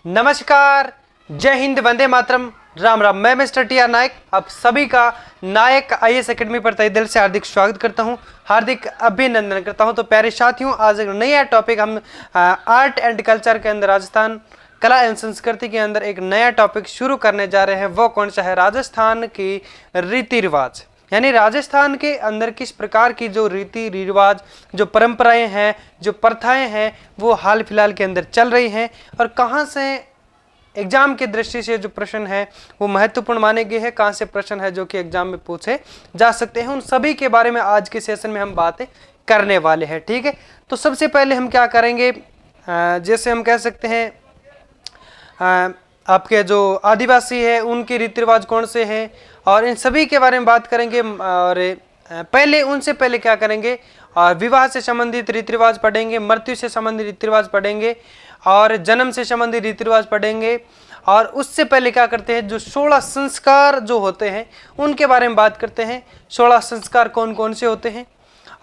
नमस्कार, जय हिंद, वंदे मातरम, राम राम। मैं मिस्टर टी आर नायक आप सभी का नायक आईएएस एकेडमी पर तहे दिल से हार्दिक स्वागत करता हूं, हार्दिक अभिनंदन करता हूं। तो प्यारे साथियों, आज एक नया टॉपिक हम आर्ट एंड कल्चर के अंदर, राजस्थान कला एवं संस्कृति के अंदर एक नया टॉपिक शुरू करने जा रहे हैं। वो कौन सा है? राजस्थान की रीति रिवाज, यानी राजस्थान के अंदर किस प्रकार की जो रीति रिवाज, जो परंपराएं हैं, जो प्रथाएं हैं, वो हाल फिलहाल के अंदर चल रही हैं और कहाँ से एग्जाम की दृष्टि से जो प्रश्न है वो महत्वपूर्ण माने गए हैं, कहाँ से प्रश्न है जो कि एग्जाम में पूछे जा सकते हैं, उन सभी के बारे में आज के सेशन में हम बातें करने वाले हैं। ठीक है, तो सबसे पहले हम क्या करेंगे, जैसे हम कह सकते हैं आपके जो आदिवासी है उनके रीति रिवाज कौन से हैं और इन सभी के बारे में बात करेंगे। और पहले उनसे पहले क्या करेंगे, विवाह से संबंधित रीति रिवाज पढ़ेंगे, मृत्यु से संबंधित रीति रिवाज पढ़ेंगे और जन्म से संबंधित रीति रिवाज पढ़ेंगे। और उससे पहले क्या करते हैं, जो 16 संस्कार जो होते हैं उनके बारे में बात करते हैं। 16 संस्कार कौन कौन से होते हैं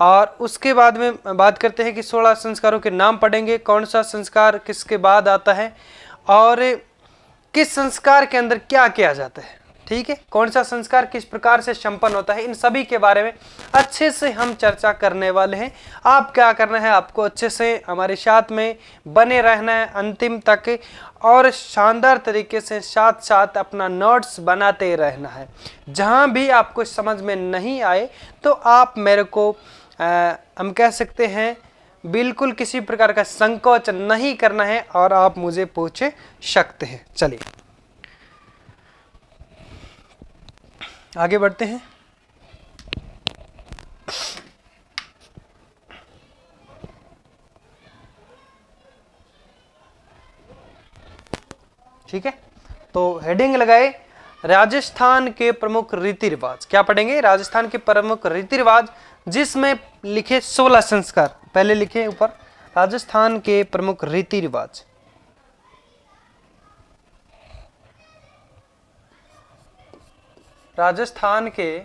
और उसके बाद में बात करते हैं कि 16 संस्कारों के नाम पढ़ेंगे, कौन सा संस्कार किसके बाद आता है और किस संस्कार के अंदर क्या किया जाता है। ठीक है, कौन सा संस्कार किस प्रकार से संपन्न होता है, इन सभी के बारे में अच्छे से हम चर्चा करने वाले हैं। आप क्या करना है, आपको अच्छे से हमारे साथ में बने रहना है अंतिम तक और शानदार तरीके से साथ साथ अपना नोट्स बनाते रहना है। जहां भी आपको समझ में नहीं आए तो आप मेरे को हम कह सकते हैं बिल्कुल किसी प्रकार का संकोच नहीं करना है और आप मुझे पूछ सकते हैं। चलिए आगे बढ़ते हैं। ठीक है, तो हेडिंग लगाए राजस्थान के प्रमुख रीति रिवाज। क्या पढ़ेंगे? राजस्थान के प्रमुख रीति रिवाज, जिसमें लिखे 16 संस्कार। पहले लिखे ऊपर राजस्थान के प्रमुख रीति रिवाज। राजस्थान के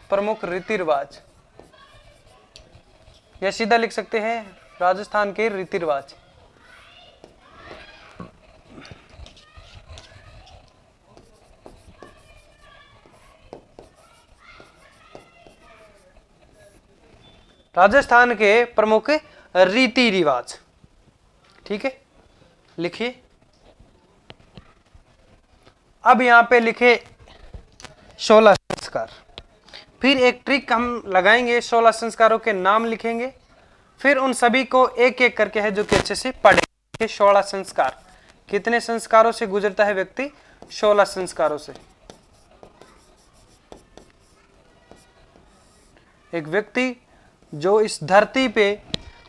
प्रमुख रीति रिवाज, या सीधा लिख सकते हैं राजस्थान के रीति रिवाज। राजस्थान के प्रमुख रीति रिवाज। ठीक है, लिखिए। अब यहां पे लिखे 16 संस्कार। फिर एक ट्रिक हम लगाएंगे, 16 संस्कारों के नाम लिखेंगे, फिर उन सभी को एक एक करके है जो कि अच्छे से पढ़ेंगे। 16 संस्कार, कितने संस्कारों से गुजरता है व्यक्ति? 16 संस्कारों से। एक व्यक्ति जो इस धरती पे,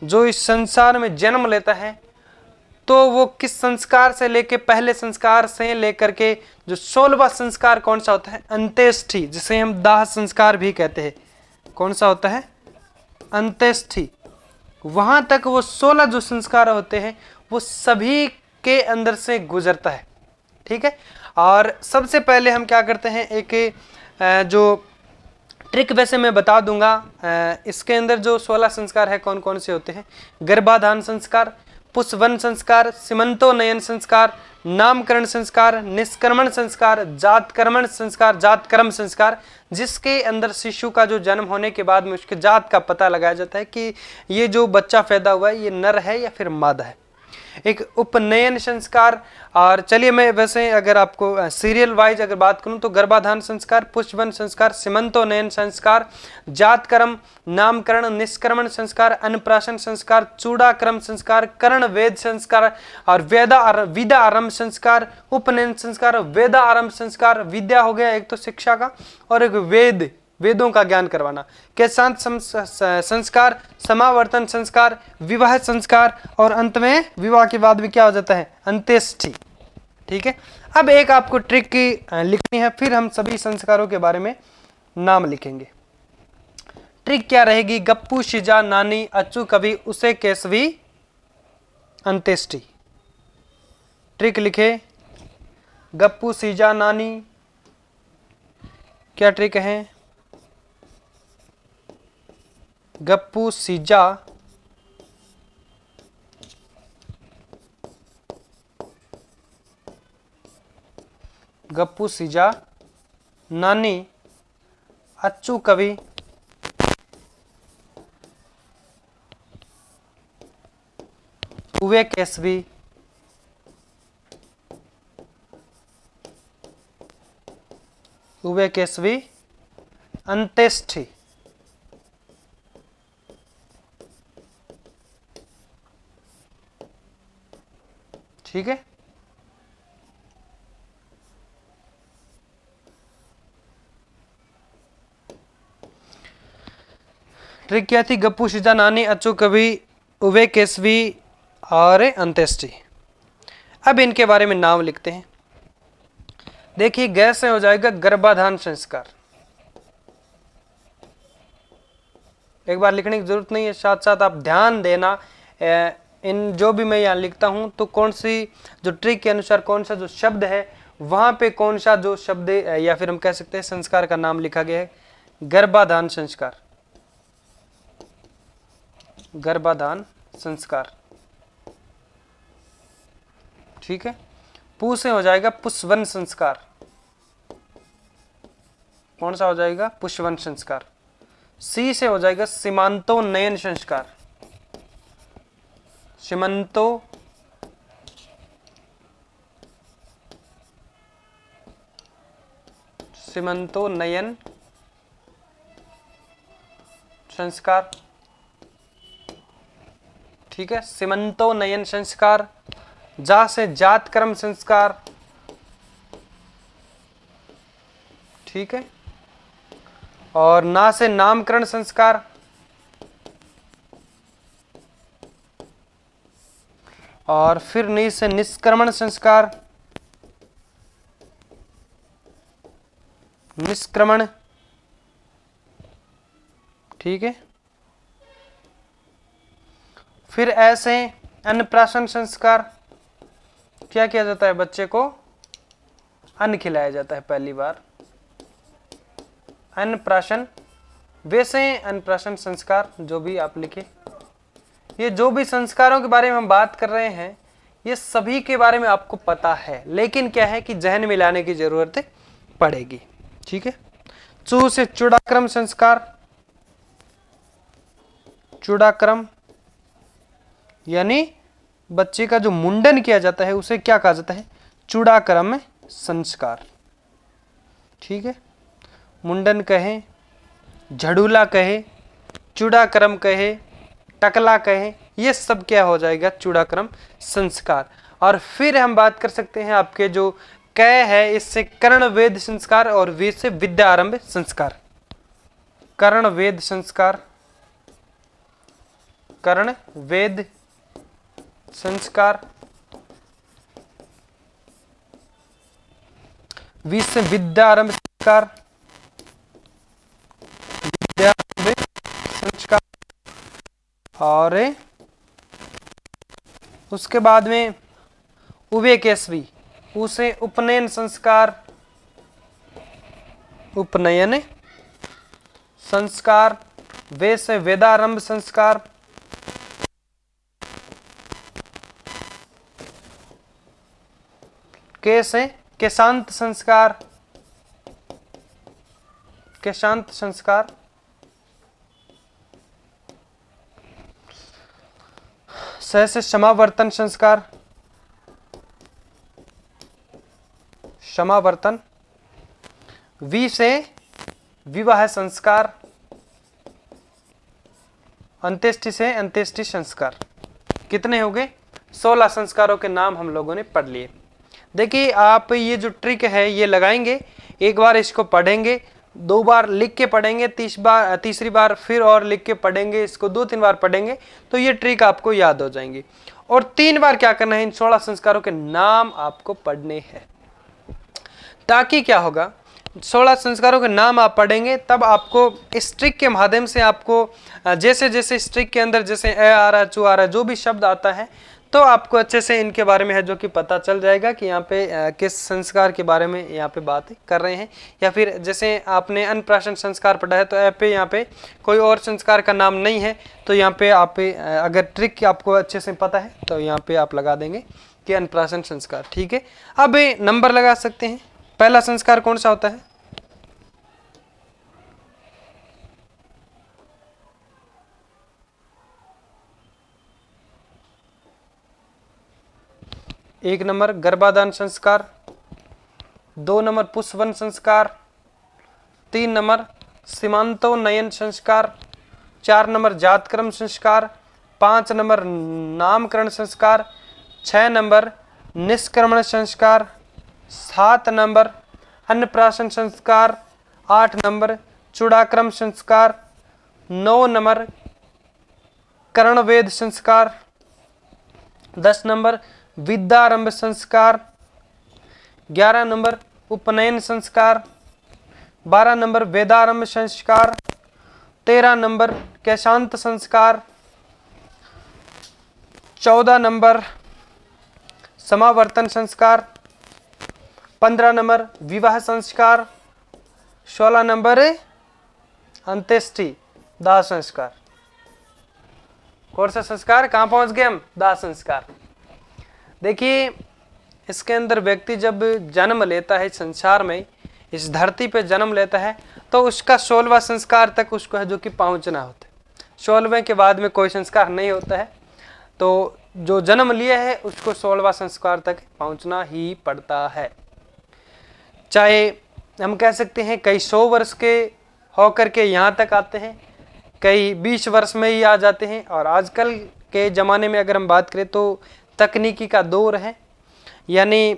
जो इस संसार में जन्म लेता है, तो वो किस संस्कार से लेके, पहले संस्कार से लेकर के जो 16वां संस्कार कौन सा होता है? अंत्येष्टि, जिसे हम दाह संस्कार भी कहते हैं। कौन सा होता है? अंत्येष्टि। वहां तक वो 16 जो संस्कार होते हैं वो सभी के अंदर से गुजरता है। ठीक है, और सबसे पहले हम क्या करते हैं, एक जो ट्रिक वैसे मैं बता दूंगा। इसके अंदर जो 16 संस्कार है कौन कौन से होते हैं? गर्भाधान संस्कार, पुष्पवन संस्कार, सीमंतोन्नयन संस्कार, नामकरण संस्कार, निष्क्रमण संस्कार, जातकर्मण संस्कार, जातकर्म संस्कार, जिसके अंदर शिशु का जो जन्म होने के बाद में उसके जात का पता लगाया जाता है कि ये जो बच्चा पैदा हुआ है ये नर है या फिर मादा है। एक उपनयन संस्कार। और चलिए मैं वैसे अगर आपको सीरियल वाइज अगर बात करूं तो गर्भाधान संस्कार, पुष्पवन संस्कार, सीमंतोन्नयन संस्कार, जातकर्म, नामकरण, निष्क्रमण संस्कार, अन्नप्राशन संस्कार, चूड़ाक्रम संस्कार, कर्ण वेद संस्कार और विद्या आरंभ संस्कार, उपनयन संस्कार, वेदा आरंभ संस्कार। विद्या हो गया एक तो शिक्षा का, और एक वेदों का ज्ञान करवाना। केशांत संस्कार, समावर्तन संस्कार, विवाह संस्कार और अंत में विवाह के बाद भी क्या हो जाता है? अंत्येष्टि। ठीक है, अब एक आपको ट्रिक की लिखनी है, फिर हम सभी संस्कारों के बारे में नाम लिखेंगे। ट्रिक क्या रहेगी? गप्पू शिजा नानी अच्चू कवि उसे केसवी अंत्येष्टि। ट्रिक लिखे, गप्पू शिजा नानी, क्या ट्रिक है? गप्पू सीजा नानी अच्चू कवि उवे केसवी अंत्येष्टि। ठीक है, ट्रिक क्या थी? गप्पू सीजा नानी अच्चू कवि उवे केसवी और अंत्येष्टि। अब इनके बारे में नाम लिखते हैं। देखिए, गैस से हो जाएगा गर्भाधान संस्कार। एक बार लिखने की जरूरत नहीं है, साथ साथ आप ध्यान देना इन जो भी मैं यहाँ लिखता हूं तो कौन सी जो ट्रिक के अनुसार कौन सा जो शब्द है वहां पे कौन सा जो शब्द या फिर हम कह सकते हैं संस्कार का नाम लिखा गया है। गर्भाधान संस्कार, गर्भाधान संस्कार। ठीक है, पू से हो जाएगा पुष्पवन संस्कार। कौन सा हो जाएगा? पुष्पवन संस्कार। सी से हो जाएगा सीमांतोन्नयन संस्कार। सीमांतोन्नयन संस्कार। ठीक है, सीमांतोन्नयन संस्कार। जा से जातक्रम संस्कार। ठीक है, और ना से नामकरण संस्कार। और फिर नी से निष्क्रमण संस्कार। निष्क्रमण। ठीक है, फिर ऐसे अन्नप्राशन संस्कार। क्या किया जाता है? बच्चे को अन्न खिलाया जाता है पहली बार, अन्नप्राशन। वैसे अन्नप्राशन संस्कार जो भी आप लिखे, ये जो भी संस्कारों के बारे में हम बात कर रहे हैं ये सभी के बारे में आपको पता है, लेकिन क्या है कि जहन मिलाने की जरूरत पड़ेगी। ठीक है, चू से चूड़ाक्रम संस्कार। चूड़ाक्रम यानी बच्चे का जो मुंडन किया जाता है उसे क्या कहा जाता है? चूड़ाक्रम संस्कार। ठीक है, मुंडन कहे, झड़ूला कहे, चूड़ाक्रम कहे, टकला कहे, ये सब क्या हो जाएगा? चूड़ाक्रम संस्कार। और फिर हम बात कर सकते हैं आपके जो क है इससे कर्ण वेद संस्कार और वे से विद्या आरंभ संस्कार। कर्ण वेद संस्कार, कर्ण वेद संस्कार। वी से विद्या आरंभ संस्कार, विद्या आरंभ संस्कार। और उसके बाद में उभय केसवी, उसे उपनयन संस्कार। उपनयन संस्कार। वे से वेदारंभ संस्कार। के से केशांत संस्कार। केशांत संस्कार। स से क्षमावर्तन संस्कार। क्षमावर्तन। वी से विवाह संस्कार। अंत्येष्टि से अंत्येष्टि संस्कार। कितने हो गए? 16 संस्कारों के नाम हम लोगों ने पढ़ लिए। देखिए, आप ये जो ट्रिक है ये लगाएंगे, एक बार इसको पढ़ेंगे, 2 बार लिख के पढ़ेंगे, तीसरी बार फिर और लिख के पढ़ेंगे, इसको 2-3 बार पढ़ेंगे तो ये ट्रिक आपको याद हो जाएंगी। और 3 बार क्या करना है? इन 16 संस्कारों के नाम आपको पढ़ने हैं, ताकि क्या होगा? 16 संस्कारों के नाम आप पढ़ेंगे तब आपको इस ट्रिक के माध्यम से आपको जैसे जैसे इस ट्रिक के अंदर जैसे ए आ रहा, चू आ रहा, जो भी शब्द आता है तो आपको अच्छे से इनके बारे में है जो कि पता चल जाएगा कि यहाँ पे किस संस्कार के बारे में यहाँ पे बात कर रहे हैं। या फिर जैसे आपने अनप्राशन संस्कार पढ़ा है तो यहाँ पे कोई और संस्कार का नाम नहीं है, तो यहाँ पे आप अगर ट्रिक आपको अच्छे से पता है तो यहाँ पे आप लगा देंगे कि अनप्राशन संस्कार। ठीक है, अब नंबर लगा सकते हैं। पहला संस्कार कौन सा होता है? एक नंबर गर्भाधान संस्कार, 2 नंबर पुष्पवन संस्कार, 3 नंबर सीमांतोन्नयन संस्कार, 4 नंबर जातक्रम संस्कार, 5 नंबर नामकरण संस्कार, 6 नंबर निष्क्रमण संस्कार, 7 नंबर अन्नप्राशन संस्कार, 8 नंबर चूड़ाक्रम संस्कार, 9 नंबर कर्णवेद संस्कार, 10 नंबर विद्यारंभ संस्कार, 11 नंबर उपनयन संस्कार, 12 नंबर वेदारंभ संस्कार, 13 नंबर कैशांत संस्कार, 14 नंबर समावर्तन संस्कार, 15 नंबर विवाह संस्कार, 16 नंबर अंत्येष्टि दाह संस्कार। कौन सा संस्कार? कहां पहुंच गए हम? दाह संस्कार। देखिए, इसके अंदर व्यक्ति जब जन्म लेता है संसार में, इस धरती पे जन्म लेता है, तो उसका 16वां संस्कार तक उसको है जो कि पहुंचना होता है। 16वें के बाद में कोई संस्कार नहीं होता है, तो जो जन्म लिया है उसको 16वां संस्कार तक पहुंचना ही पड़ता है। चाहे हम कह सकते हैं कई 100 वर्ष के होकर के यहाँ तक आते हैं, कई 20 वर्ष में ही आ जाते हैं। और आजकल के ज़माने में अगर हम बात करें तो तकनीकी का दौर है, यानी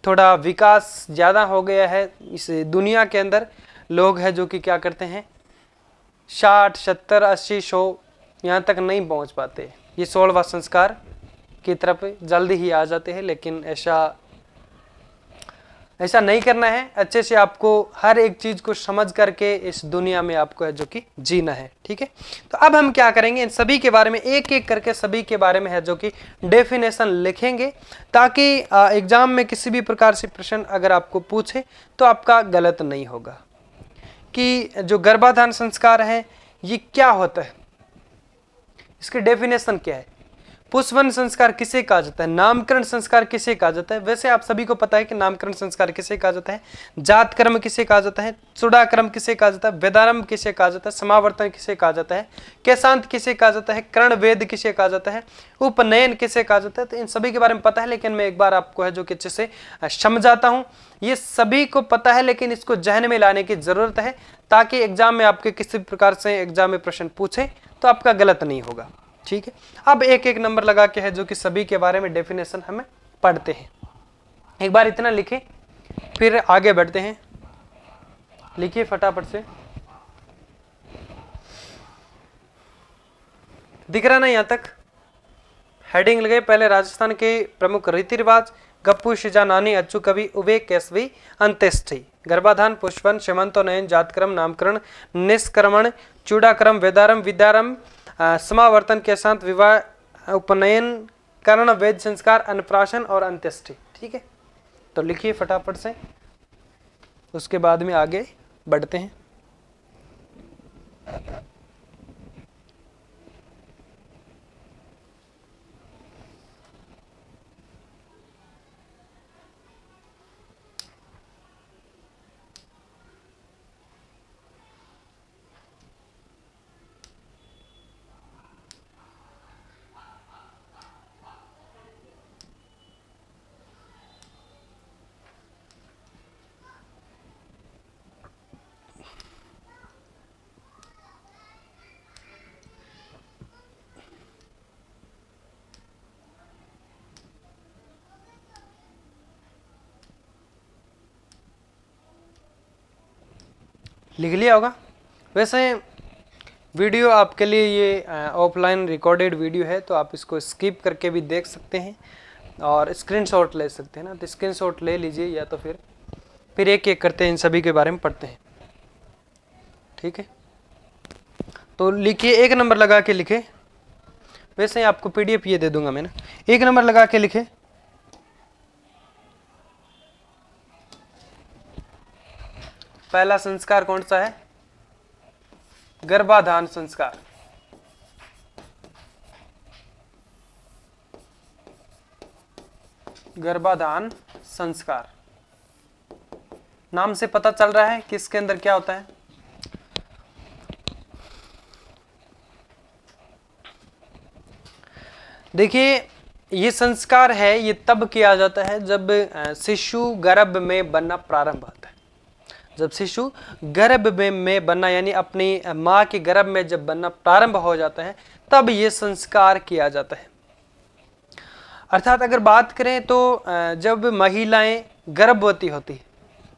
थोड़ा विकास ज़्यादा हो गया है इस दुनिया के अंदर। लोग हैं जो कि क्या करते हैं, 60, 70, 80, 100 यहाँ तक नहीं पहुँच पाते। ये 16वां संस्कार की तरफ जल्दी ही आ जाते हैं, लेकिन ऐसा नहीं करना है। अच्छे से आपको हर एक चीज को समझ करके इस दुनिया में आपको है जो कि जीना है। ठीक है, तो अब हम क्या करेंगे, इन सभी के बारे में एक एक करके सभी के बारे में है जो कि डेफिनेशन लिखेंगे, ताकि एग्जाम में किसी भी प्रकार से प्रश्न अगर आपको पूछे तो आपका गलत नहीं होगा। कि जो गर्भाधान संस्कार है ये क्या होता है, इसकी डेफिनेशन क्या है, पुष्पवन संस्कार किसे कहा जाता है, नामकरण संस्कार किसे कहा जाता है। वैसे आप सभी को पता है कि नामकरण संस्कार किसे कहा जाता है, जात कर्म किसे कहा जाता है, चूड़ाक्रम किसे कहा जाता है, वेदारंभ किसे कहा जाता है, समावर्तन किसे कहा जाता है, कैशांत किसे कहा जाता है, कर्ण वेद किसे कहा जाता है, उपनयन किसे कहा जाता है। तो इन सभी के बारे में पता है, लेकिन मैं एक बार आपको है जो कि अच्छे से समझाता हूँ। ये सभी को पता है, लेकिन इसको जहन में लाने की जरूरत है, ताकि एग्जाम में आपके किसी प्रकार से एग्जाम में प्रश्न पूछे तो आपका गलत नहीं होगा। ठीक है, अब एक एक नंबर लगा के है जो कि सभी के बारे में डेफिनेशन हमें पढ़ते हैं। एक बार इतना लिखें, फिर आगे बढ़ते हैं। लिखिए फटाफट से, दिख रहा ना यहाँ तक? हेडिंग लगे पहले, राजस्थान के प्रमुख रीति रिवाज, गप्पू शिजा नानी अच्चू कवि उबे केसवी अंत्येष्टि, गर्भाधान, पुष्पन, सीमंतोन्नयन, जातक्रम, नामकरण, निष्क्रमण, चूड़ाक्रम, वेदारंभ, विद्यारंभ, समावर्तन, कैशांत, विवाह, उपनयन, कर्ण वेद संस्कार, अन्नप्राशन और अंत्येष्टि। ठीक है, तो लिखिए फटाफट से, उसके बाद में आगे बढ़ते हैं। लिख लिया होगा। वैसे वीडियो आपके लिए ये ऑफलाइन रिकॉर्डेड वीडियो है, तो आप इसको स्किप करके भी देख सकते हैं और स्क्रीनशॉट ले सकते हैं ना, तो स्क्रीनशॉट ले लीजिए, या तो फिर एक एक करते हैं इन सभी के बारे में पढ़ते हैं। ठीक है, तो लिखिए, एक नंबर लगा के लिखे, वैसे ही आपको PDF ये दे दूंगा मैं ना। 1 नंबर लगा के लिखे, पहला संस्कार कौन सा है? गर्भाधान संस्कार। गर्भाधान संस्कार नाम से पता चल रहा है कि इसके अंदर क्या होता है। देखिए ये संस्कार है, ये तब किया जाता है जब शिशु गर्भ में बनना प्रारंभ होता है। जब शिशु गर्भ में बनना यानी अपनी माँ के गर्भ में जब बनना प्रारंभ हो जाता है तब ये संस्कार किया जाता है। अर्थात अगर बात करें तो जब महिलाएं गर्भवती होती है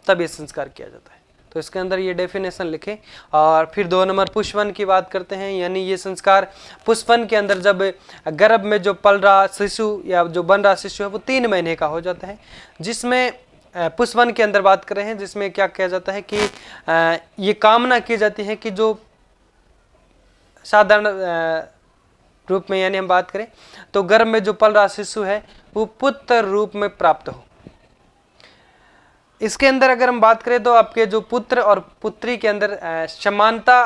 तब ये संस्कार किया जाता है। तो इसके अंदर ये डेफिनेशन लिखे। और फिर 2 नंबर पुष्पन की बात करते हैं, यानी ये संस्कार पुष्पन के अंदर जब गर्भ में जो पल रहा शिशु या जो बन रहा शिशु है वो 3 महीने का हो जाता है, जिसमें पुष्पन के अंदर बात कर रहे हैं, जिसमें क्या किया जाता है कि ये कामना की जाती है कि जो साधारण रूप में यानी हम बात करें तो गर्भ में जो पल रहा शिशु है वो पुत्र रूप में प्राप्त हो। इसके अंदर अगर हम बात करें तो आपके जो पुत्र और पुत्री के अंदर समानता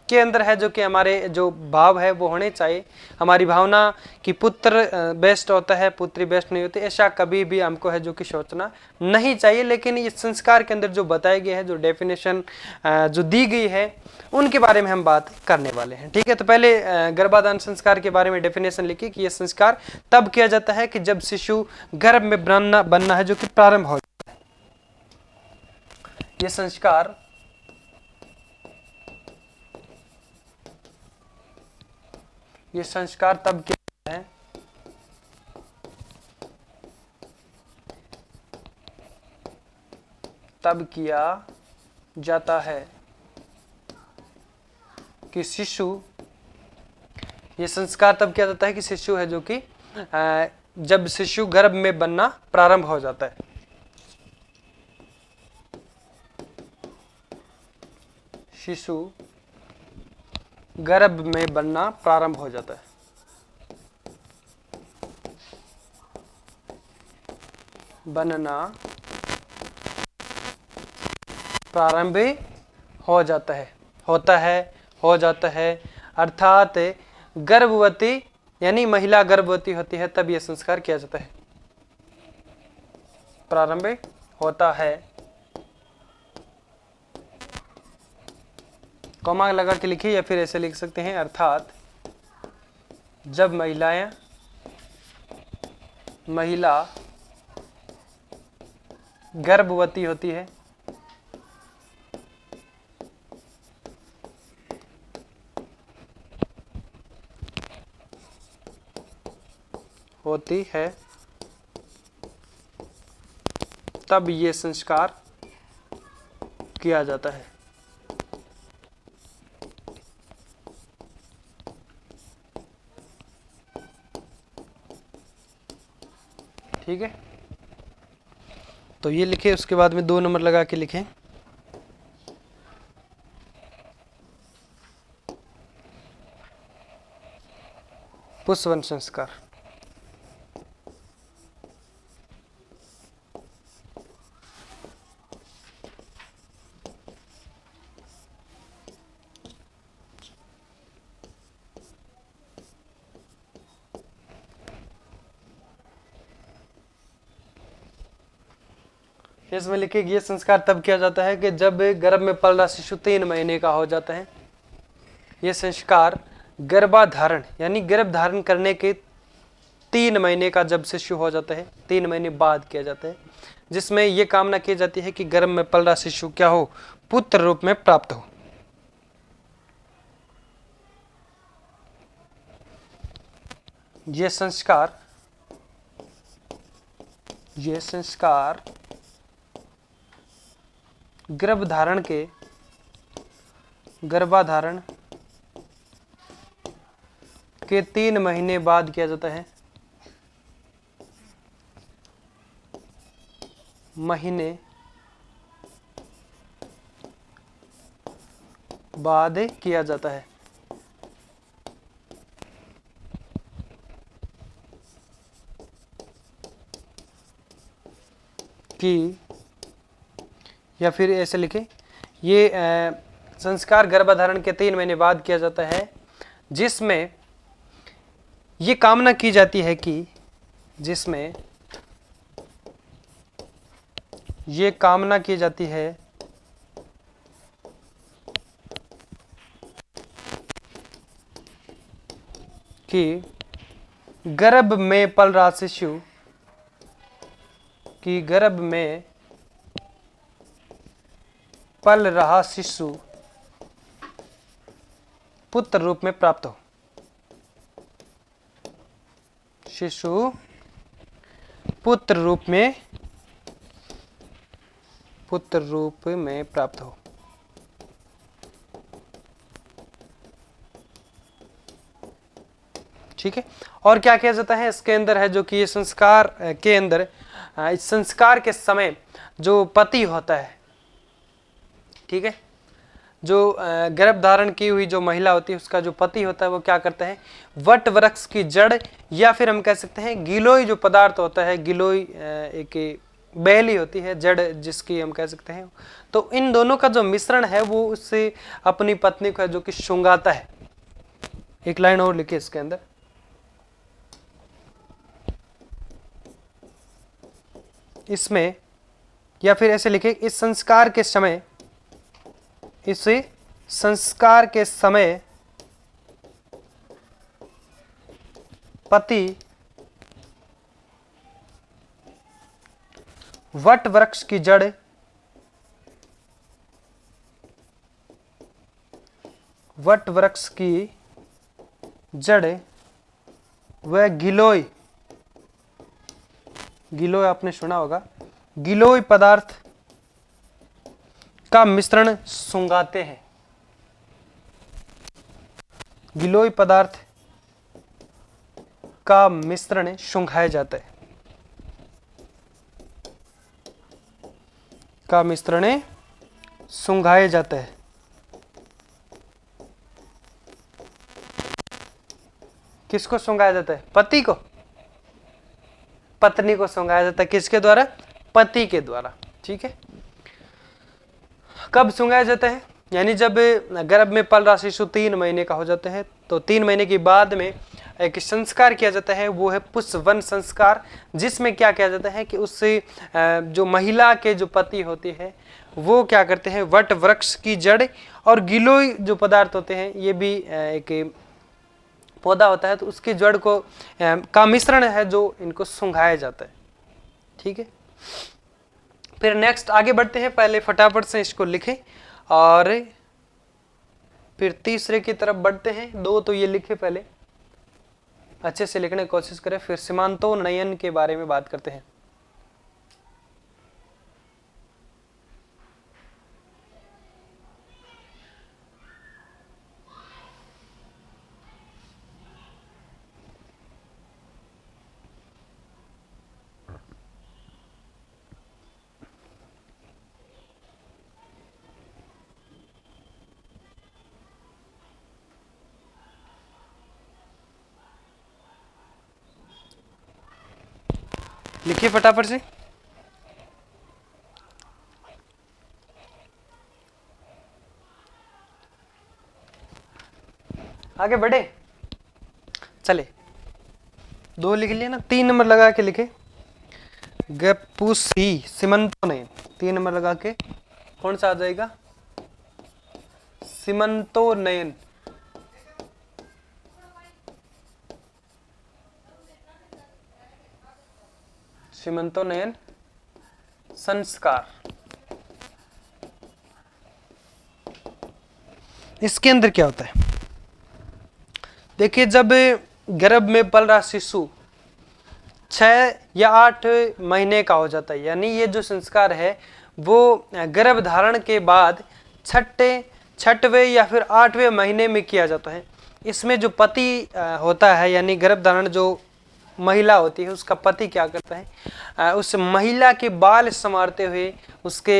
के अंदर है, जो कि हमारे जो भाव है वो होने चाहिए। हमारी भावना कि पुत्र बेस्ट होता है पुत्री बेस्ट नहीं होती, ऐसा कभी भी हमको है जो कि सोचना नहीं चाहिए। लेकिन इस संस्कार के अंदर जो बताए गए हैं, जो डेफिनेशन जो दी गई है उनके बारे में हम बात करने वाले हैं। ठीक है, तो पहले गर्भाधान संस्कार के बारे में डेफिनेशन लिखिए कि यह संस्कार तब किया जाता है कि जब शिशु गर्भ में बनना है जो कि प्रारंभ हो जाता है। ये संस्कार तब किया है तब किया जाता है कि शिशु, ये संस्कार तब किया जाता है कि शिशु है जो कि जब शिशु गर्भ में बनना प्रारंभ हो जाता है। शिशु गर्भ में बनना प्रारंभ हो जाता है। बनना प्रारंभ हो जाता है, हो जाता है अर्थात गर्भवती यानी महिला गर्भवती होती है तब यह संस्कार किया जाता है। प्रारंभ होता है, कॉमा लगा के लिखिए या फिर ऐसे लिख सकते हैं, अर्थात जब महिला गर्भवती होती है तब ये संस्कार किया जाता है। ठीक है, तो ये लिखे, उसके बाद में 2 नंबर लगा के लिखें पुष्पन संस्कार। इसमें लिखे ये संस्कार तब किया जाता है कि जब गर्भ में पल रहा शिशु 3 महीने का हो जाता है। यह संस्कार गर्भाधारण यानी गर्भ धारण करने के 3 महीने का जब शिशु हो जाता है 3 महीने बाद किया जाता है, जिसमें यह कामना की जाती है कि गर्भ में पल रहा शिशु क्या हो, पुत्र रूप में प्राप्त हो। यह संस्कार गर्भाधारण के 3 महीने बाद किया जाता है। महीने बाद किया जाता है। कि, या फिर ऐसे लिखे, ये संस्कार गर्भधारण के 3 महीने बाद किया जाता है, जिसमें ये कामना की जाती है कि, जिसमें ये कामना की जाती है कि गर्भ में पल रहा शिशु, कि गर्भ में पल रहा शिशु पुत्र रूप में प्राप्त हो, शिशु पुत्र रूप में प्राप्त हो। ठीक है। और क्या किया जाता है इसके अंदर है, जो कि ये संस्कार के अंदर, इस संस्कार के समय जो पति होता है, ठीक है, जो गर्भ धारण की हुई जो महिला होती है उसका जो पति होता है वो क्या करता है, वट वृक्ष की जड़, या फिर हम कह सकते हैं गिलोय जो पदार्थ होता है, गिलोय एक बेली होती है, जड़ जिसकी हम कह सकते हैं, तो इन दोनों का जो मिश्रण है वो उससे अपनी पत्नी को है जो कि शुंगाता है। एक लाइन और लिखिए इसके अंदर, इसमें, या फिर ऐसे लिखे, इस संस्कार के समय, इसे संस्कार के समय पति वट वृक्ष की जड़, वट वृक्ष की जड़ वह गिलोय, गिलोय आपने सुना होगा, गिलोय पदार्थ का मिश्रण सुंघाते हैं, गिलोय पदार्थ का मिश्रण सुंघाया जाता है, का मिश्रण सुंघाया जाता है। किसको सुंघाया जाता है? पति को, पत्नी को सुंघाया जाता है। किसके द्वारा? पति के द्वारा। ठीक है। कब सुंघाया जाता है? यानी जब गर्भ में पल रहा शिशु 3 महीने का हो जाता है, तो 3 महीने के बाद में एक संस्कार किया जाता है, वो है पुष्पवन संस्कार, जिसमें क्या किया जाता है कि उससे जो महिला के जो पति होते हैं वो क्या करते हैं, वट वृक्ष की जड़ और गिलोय जो पदार्थ होते हैं, ये भी एक पौधा होता है, तो उसकी जड़ को का मिश्रण है जो इनको सुंघाया जाता है। ठीक है। फिर नेक्स्ट आगे बढ़ते हैं, पहले फटाफट से इसको लिखें और फिर तीसरे की तरफ बढ़ते हैं। 2 तो ये लिखे, पहले अच्छे से लिखने की कोशिश करें, फिर सीमांतोन्नयन के बारे में बात करते हैं। लिखिए फटाफट से। आगे बढ़े, चले। 2 लिख लिए ना, 3 नंबर लगा के लिखे गपुसी सीमंतोन्नयन। 3 नंबर लगा के कौन सा आ जाएगा? सीमंतोन्नयन। सीमंतोन्नयन संस्कार। इसके अंदर क्या होता है? देखिए, जब गर्भ में पल रहा शिशु 6 या 8 महीने का हो जाता है, यानी ये जो संस्कार है वो गर्भ धारण के बाद 6वें या फिर 8वें महीने में किया जाता है। इसमें जो पति होता है, यानी गर्भ धारण जो महिला होती है, उसका पति क्या करता है, उस महिला के बाल संवारते हुए उसके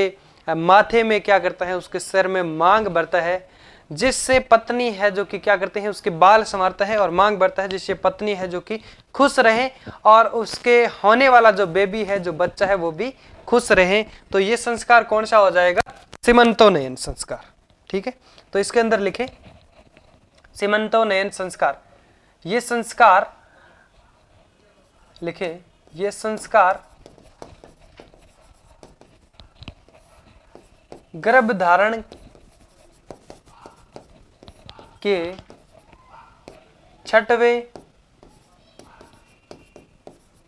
माथे में क्या करता है, उसके सिर में मांग भरता है, जिससे पत्नी है जो कि क्या करते हैं, उसके बाल संवारता है, और मांग भरता है जिससे पत्नी है जो कि खुश रहे, और उसके होने वाला जो बेबी है, जो बच्चा है, वो भी खुश रहे। तो ये संस्कार कौन सा हो जाएगा, सीमंतोनयन संस्कार। ठीक है, तो इसके अंदर लिखे सीमंतोनयन संस्कार। ये संस्कार लिखे, ये संस्कार गर्भधारण के 6वें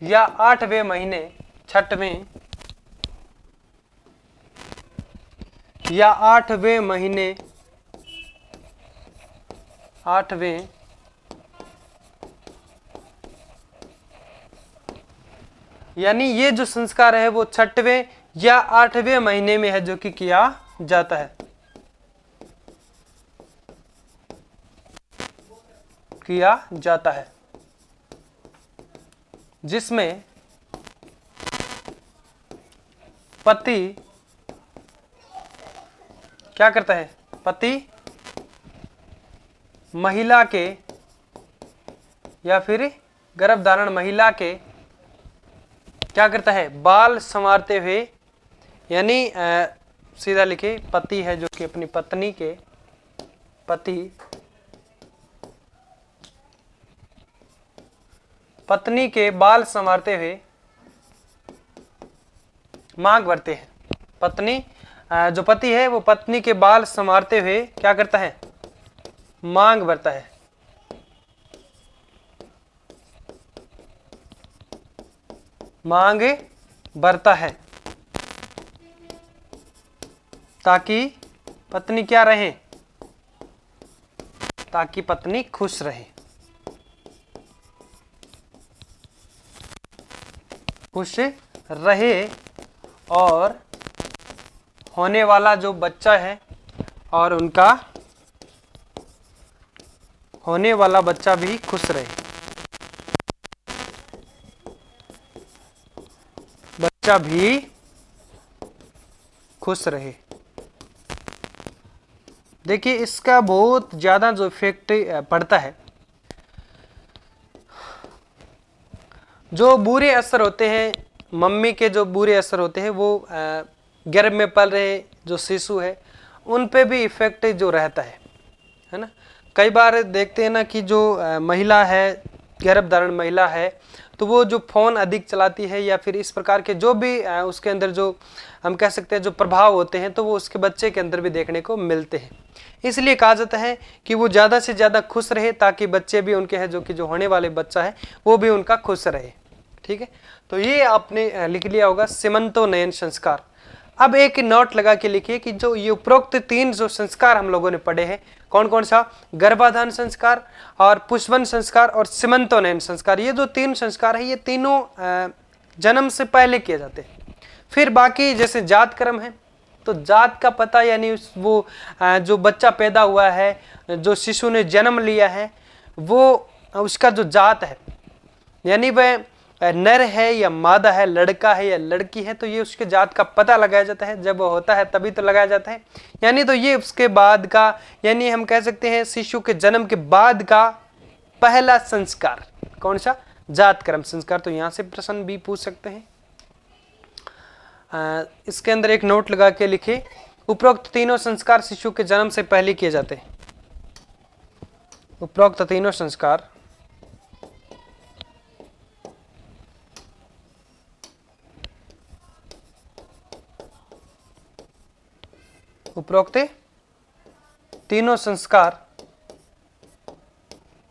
या 8वें महीने, 6वें या 8वें महीने, 8वें यानी ये जो संस्कार है वो 6वें या 8वें महीने में है जो कि किया जाता है, किया जाता है, जिसमें पति क्या करता है, पति महिला के या फिर गर्भधारण महिला के क्या करता है, बाल संवारते हुए, यानी सीधा लिखे पति है जो कि अपनी पत्नी के, पत्नी के बाल संवारते हुए मांग भरते हैं। पत्नी जो पति है वो पत्नी के बाल संवारते हुए क्या करता है, मांग भरता है। मांग भरता है ताकि पत्नी क्या रहे, ताकि पत्नी खुश रहे, खुश रहे, और होने वाला जो बच्चा है और उनका होने वाला बच्चा भी खुश रहे, बच्चा भी खुश रहे। देखिए इसका बहुत ज्यादा जो इफेक्ट पड़ता है, जो बुरे असर होते हैं, मम्मी के जो बुरे असर होते हैं वो गर्भ में पल रहे जो शिशु है उन पे भी इफेक्ट जो रहता है ना। कई बार देखते हैं ना कि जो महिला है, गर्भधारण महिला है, तो वो जो फोन अधिक चलाती है या फिर इस प्रकार के जो भी उसके अंदर जो हम कह सकते हैं जो प्रभाव होते हैं, तो वो उसके बच्चे के अंदर भी देखने को मिलते हैं। इसलिए कहा जाता है कि वो ज़्यादा से ज़्यादा खुश रहे ताकि बच्चे भी उनके हैं जो कि जो होने वाले बच्चा है वो भी उनका खुश रहे। ठीक है, तो ये आपने लिख लिया होगा सीमंतोनयन संस्कार। अब एक नोट लगा के लिखिए कि जो ये उपरोक्त 3 जो संस्कार हम लोगों ने पढ़े हैं, कौन कौन सा, गर्भाधान संस्कार और पुष्पन संस्कार और सीमंतोनयन संस्कार, ये जो 3 संस्कार है ये तीनों जन्म से पहले किए जाते हैं। फिर बाकी जैसे जात कर्म है, तो जात का पता यानी वो जो बच्चा पैदा हुआ है, जो शिशु ने जन्म लिया है, वो उसका जो जात है यानी वह नर है या मादा है, लड़का है या लड़की है, तो ये उसके जात का पता लगाया जाता है। जब वो होता है तभी तो लगाया जाता है, यानी तो ये उसके बाद का, यानी हम कह सकते हैं शिशु के जन्म के बाद का पहला संस्कार कौन सा, जात कर्म संस्कार। तो यहां से प्रश्न भी पूछ सकते हैं। इसके अंदर एक नोट लगा के लिखे, उपरोक्त तीनों संस्कार शिशु के जन्म से पहले किए जाते हैं। उपरोक्त तीनों संस्कार उपरोक्त तीनों संस्कार,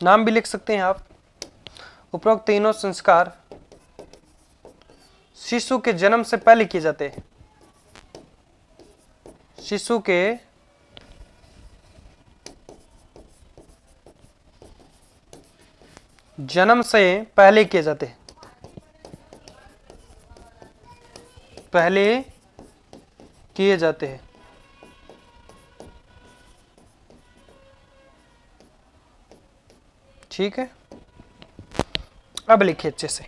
नाम भी लिख सकते हैं आप, उपरोक्त तीनों संस्कार शिशु के जन्म से पहले किए जाते हैं। शिशु के जन्म से पहले किए जाते हैं, पहले किए जाते हैं। ठीक है, अब लिखिए अच्छे से।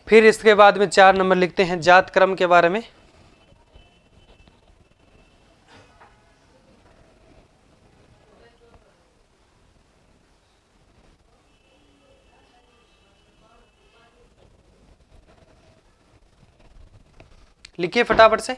फिर इसके बाद में 4 नंबर लिखते हैं जात कर्म के बारे में। लिखिए फटाफट से।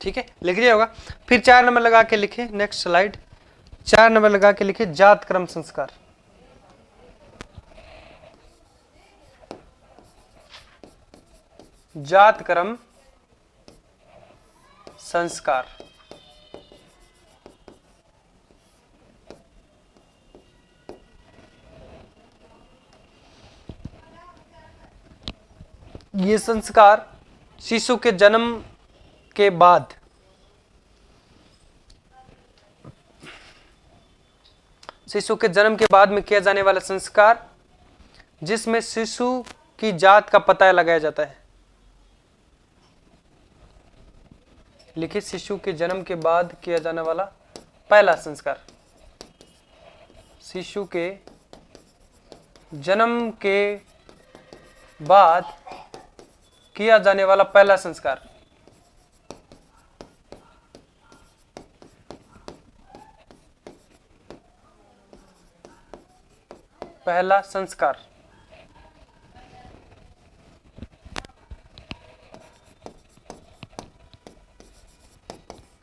ठीक है, लिख लिया होगा। फिर 4 नंबर लगा के लिखे, नेक्स्ट स्लाइड। 4 नंबर लगा के लिखे जात क्रम संस्कार। जात क्रम संस्कार। ये संस्कार शिशु के जन्म के बाद में किया जाने वाला संस्कार, जिसमें शिशु की जात का पता लगाया जाता है। लिखिए, शिशु के जन्म के बाद किया जाने वाला पहला संस्कार। शिशु के जन्म के बाद किया जाने वाला पहला संस्कार। पहला संस्कार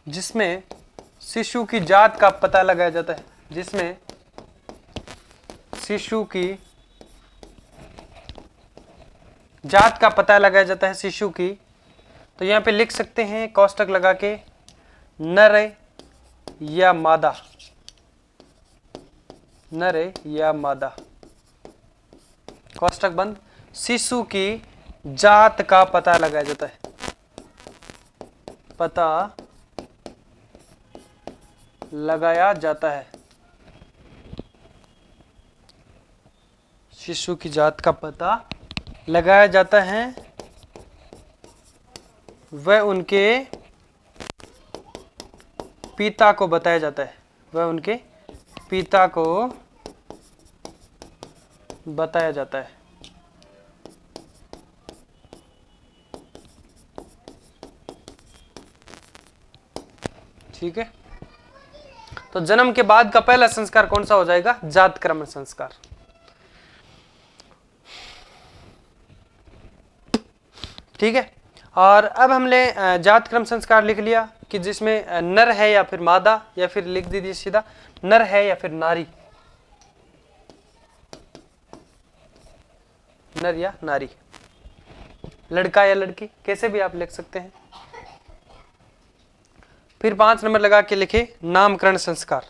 जिसमें शिशु की जात का पता लगाया जाता है, जिसमें शिशु की जात का पता लगाया जाता है शिशु की। तो यहां पे लिख सकते हैं कोष्टक लगा के, नर या मादा, नर या मादा, कोष्टक बंद। शिशु की जात का पता लगाया जाता है, पता लगाया जाता है। शिशु की जात का पता लगाया जाता है, वह उनके पिता को बताया जाता है, वह उनके पिता को बताया जाता है। ठीक है, तो जन्म के बाद का पहला संस्कार कौन सा हो जाएगा? जात क्रम संस्कार। ठीक है, और अब हमने जात क्रम संस्कार लिख लिया कि जिसमें नर है या फिर मादा, या फिर लिख दीजिए सीधा नर है या फिर नारी, नर या नारी, लड़का या लड़की, कैसे भी आप लिख सकते हैं। फिर 5 नंबर लगा के लिखे नामकरण संस्कार।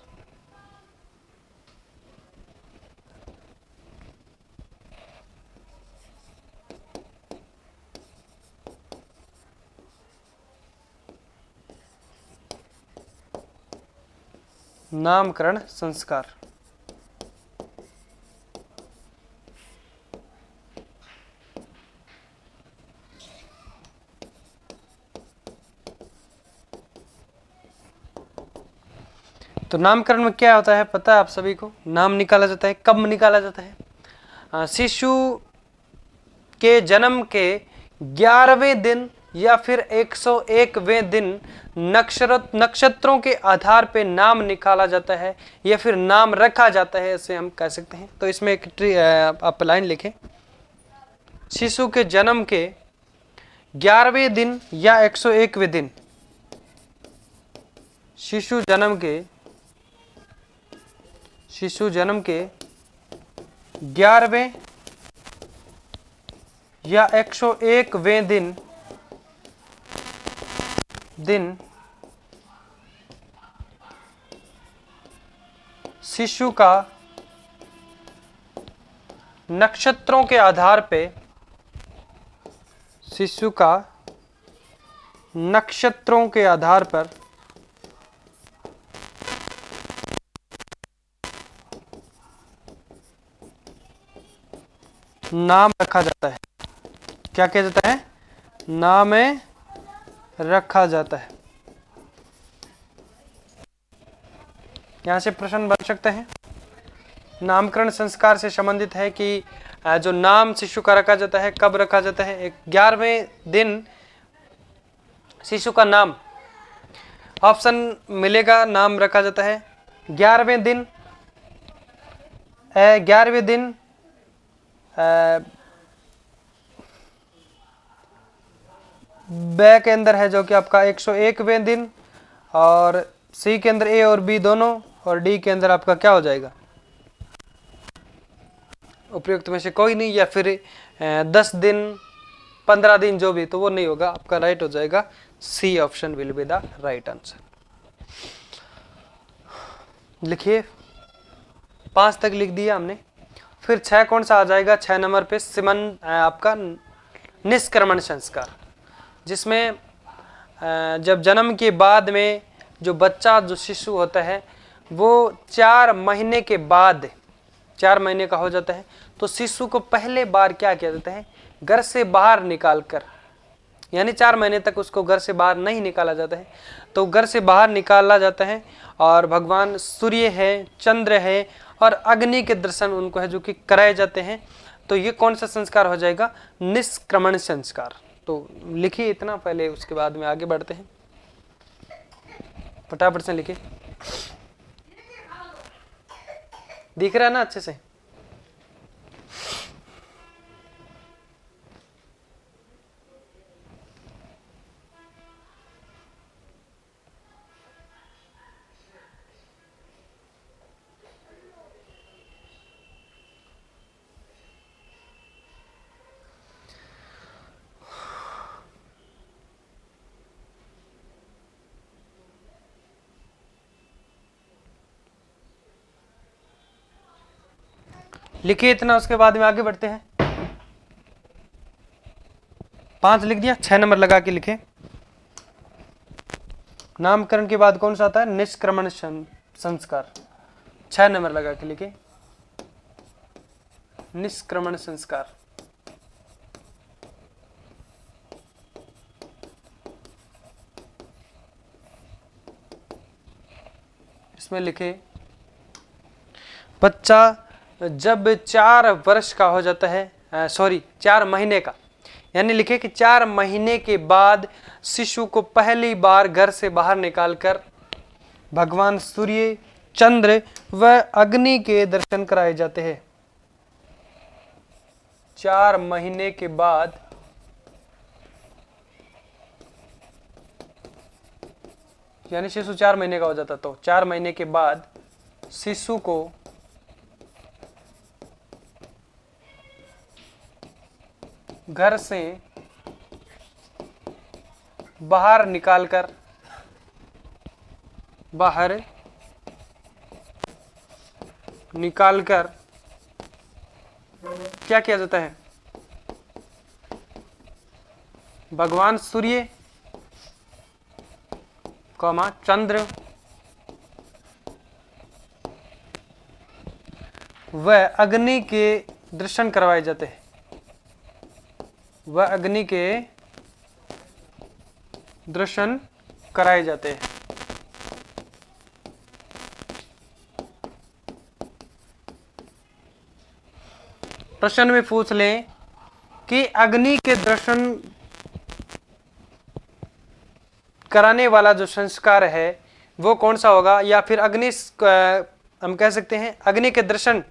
नामकरण संस्कार तो नामकरण में क्या होता है पता है आप सभी को? नाम निकाला जाता है। कब निकाला जाता है? शिशु के जन्म के 11वें दिन या फिर 101वें दिन नक्षत्रों के आधार पे नाम निकाला जाता है या फिर नाम रखा जाता है, ऐसे हम कह सकते हैं। तो इसमें एक आप लाइन लिखें, शिशु के जन्म के 11वें दिन या 101वें दिन, शिशु जन्म के 11वें या 101वें दिन शिशु का नक्षत्रों के आधार पे, शिशु का नक्षत्रों के आधार पर नाम रखा जाता है। क्या किया जाता है? नाम रखा जाता है। यहां से प्रश्न बन सकते हैं। नामकरण संस्कार से संबंधित है कि जो नाम शिशु का रखा जाता है, कब रखा जाता है। 11वें दिन शिशु का नाम, ऑप्शन मिलेगा, नाम रखा जाता है 11वें दिन। 11वें दिन ब के अंदर है जो कि आपका 101वें दिन, और सी के अंदर ए और बी दोनों, और डी के अंदर आपका क्या हो जाएगा, उपयुक्त में से कोई नहीं, या फिर 10 दिन 15 दिन जो भी, तो वो नहीं होगा, आपका राइट हो जाएगा C option will be the right answer. लिखिए 5 तक लिख दिया हमने। फिर 6 कौन सा आ जाएगा, 6 नंबर पे सिमन आपका निष्क्रमण संस्कार, जिसमें जब जन्म के बाद में जो बच्चा, जो शिशु होता है, वो 4 महीने के बाद, 4 महीने का हो जाता है, तो शिशु को पहले बार क्या किया जाता है, घर से बाहर निकाल कर, यानी 4 महीने तक उसको घर से बाहर नहीं निकाला जाता है, तो घर से बाहर निकाला जाता है, और भगवान सूर्य है, चंद्र है, और अग्नि के दर्शन उनको है जो कि कराए जाते हैं। तो ये कौन सा संस्कार हो जाएगा, निष्क्रमण संस्कार। तो लिखिए इतना पहले, उसके बाद में आगे बढ़ते हैं, फटाफट से लिखिए। दिख रहा है ना अच्छे से? लिखिए इतना, उसके बाद में आगे बढ़ते हैं। 5 लिख दिया, 6 नंबर लगा के लिखे। नामकरण के बाद कौन सा आता है, निष्क्रमण संस्कार, 6 नंबर लगा के लिखे, निष्क्रमण संस्कार। इसमें लिखे बच्चा जब 4 वर्ष का हो जाता है, 4 महीने का, यानी लिखे कि 4 महीने के बाद शिशु को पहली बार घर से बाहर निकालकर भगवान सूर्य, चंद्र व अग्नि के दर्शन कराए जाते हैं। 4 महीने के बाद यानी शिशु 4 महीने का हो जाता, तो 4 महीने के बाद शिशु को घर से बाहर निकालकर क्या किया जाता है, भगवान सूर्य, चंद्र व अग्नि के दर्शन करवाए जाते हैं, वह अग्नि के दर्शन कराए जाते हैं। प्रश्न में पूछ लें कि अग्नि के दर्शन कराने वाला जो संस्कार है वो कौन सा होगा, या फिर हम कह सकते हैं अग्नि के दर्शन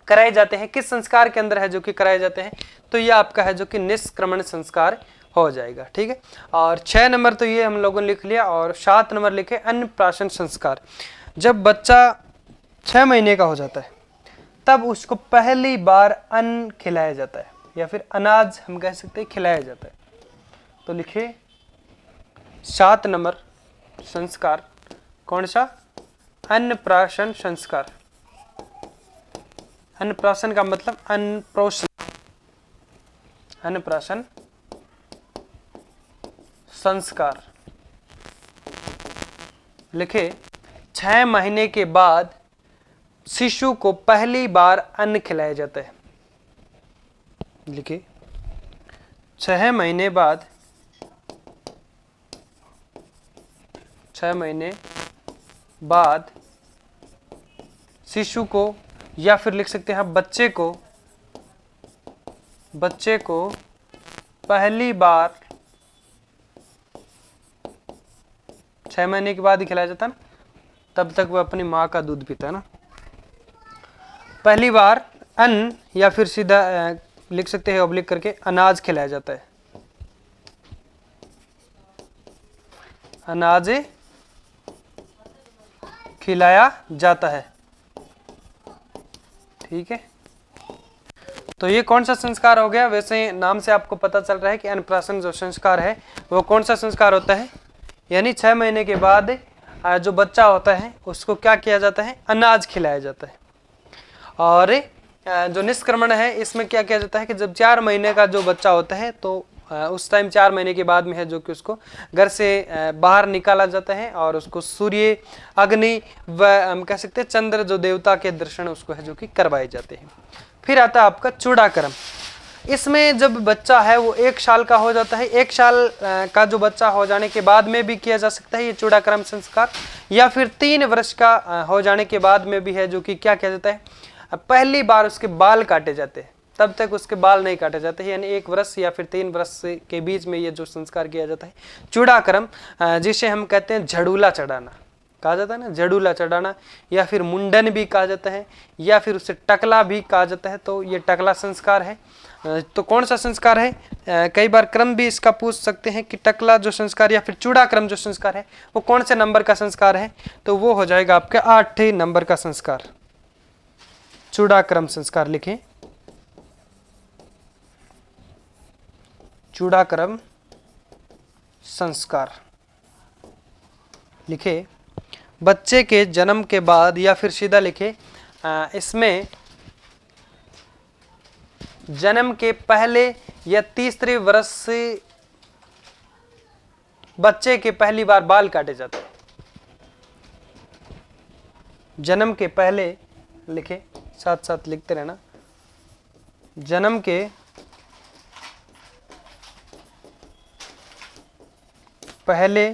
कराए जाते हैं किस संस्कार के अंदर है जो कि कराए जाते हैं, तो ये आपका है जो कि निष्क्रमण संस्कार हो जाएगा। ठीक है, और 6 नंबर तो ये हम लोगों ने लिख लिया, और 7 नंबर लिखे अन्नप्राशन संस्कार। जब बच्चा 6 महीने का हो जाता है तब उसको पहली बार अन्न खिलाया जाता है, या फिर अनाज हम कह सकते हैं खिलाया जाता है। तो लिखिए 7 नंबर संस्कार कौन सा, अन्नप्राशन संस्कार। अन्नप्राशन का मतलब अन्नप्राशन संस्कार। लिखे 6 महीने के बाद शिशु को पहली बार अन्न खिलाया जाता है। लिखे 6 महीने बाद, 6 महीने बाद शिशु को या फिर लिख सकते हैं बच्चे को पहली बार 6 महीने के बाद ही खिलाया जाता है ना, तब तक वह अपनी माँ का दूध पीता है ना। पहली बार अन्न या फिर सीधा लिख सकते हैं ऑब्लिक करके अनाज खिलाया जाता है, अनाज खिलाया जाता है। ठीक है, तो ये कौन सा संस्कार हो गया? वैसे नाम से आपको पता चल रहा है कि अन्नप्राशन जो संस्कार है वो कौन सा संस्कार होता है, यानी 6 महीने के बाद जो बच्चा होता है उसको क्या किया जाता है? अनाज खिलाया जाता है। और जो निष्क्रमण है इसमें क्या किया जाता है कि जब 4 महीने का जो बच्चा होता है तो उस टाइम 4 महीने के बाद में है जो कि उसको घर से बाहर निकाला जाता है और उसको सूर्य, अग्नि व हम कह सकते हैं चंद्र जो देवता के दर्शन उसको है जो कि करवाए जाते हैं। फिर आता है आपका चूड़ाक्रम। इसमें जब बच्चा है वो 1 साल का हो जाता है, 1 साल का जो बच्चा हो जाने के बाद में भी किया जा सकता है ये चूड़ाक्रम संस्कार, या फिर 3 वर्ष का हो जाने के बाद में भी है जो कि क्या किया जाता है? पहली बार उसके बाल काटे जाते हैं, तब तक उसके बाल नहीं काटे जाते हैं, यानी 1 वर्ष या फिर 3 वर्ष के बीच में ये जो संस्कार किया जाता है चूड़ाक्रम, जिसे हम कहते हैं झड़ूला चढ़ाना कहा जाता है ना, झड़ूला चढ़ाना, या फिर मुंडन भी कहा जाता है, या फिर उसे टकला भी कहा जाता है। तो ये टकला संस्कार है। तो कौन सा संस्कार है? कई बार क्रम भी इसका पूछ सकते हैं कि टकला जो संस्कार या फिर चूड़ाक्रम जो संस्कार है वो कौन से नंबर का संस्कार है? तो वो हो जाएगा आपका 8 नंबर का संस्कार, चूड़ाक्रम संस्कार। लिखें चूड़ाक्रम संस्कार। लिखे बच्चे के जन्म के बाद, या फिर सीधा लिखे इसमें जन्म के पहले या तीसरे वर्ष से बच्चे के पहली बार बाल काटे जाते हैं। जन्म के पहले लिखे, साथ साथ लिखते रहना, जन्म के पहले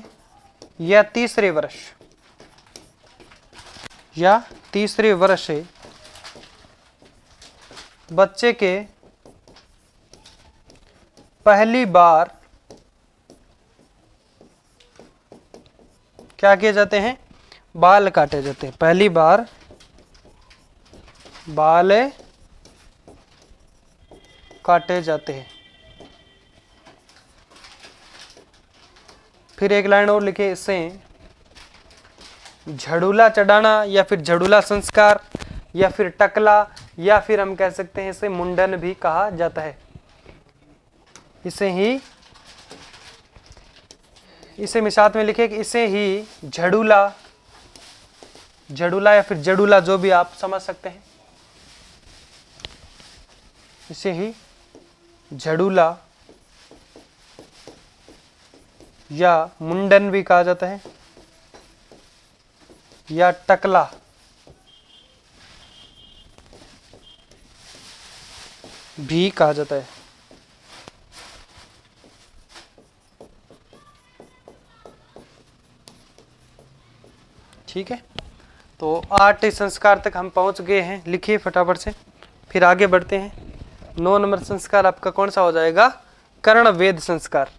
या तीसरे वर्ष से बच्चे के पहली बार क्या किए जाते हैं? बाल काटे जाते हैं। पहली बार बाल काटे जाते हैं। फिर एक लाइन और लिखे, इससे झड़ूला चढ़ाना या फिर झड़ूला संस्कार या फिर टकला या फिर हम कह सकते हैं इसे मुंडन भी कहा जाता है। इसे में साथ में लिखे कि इसे ही झड़ूला या फिर जड़ूला जो भी आप समझ सकते हैं, इसे ही झड़ूला या मुंडन भी कहा जाता है या टकला भी कहा जाता है। ठीक है, तो 8 संस्कार तक हम पहुंच गए हैं। लिखिए फटाफट से, फिर आगे बढ़ते हैं। 9 नंबर संस्कार आपका कौन सा हो जाएगा? कर्ण वेद संस्कार।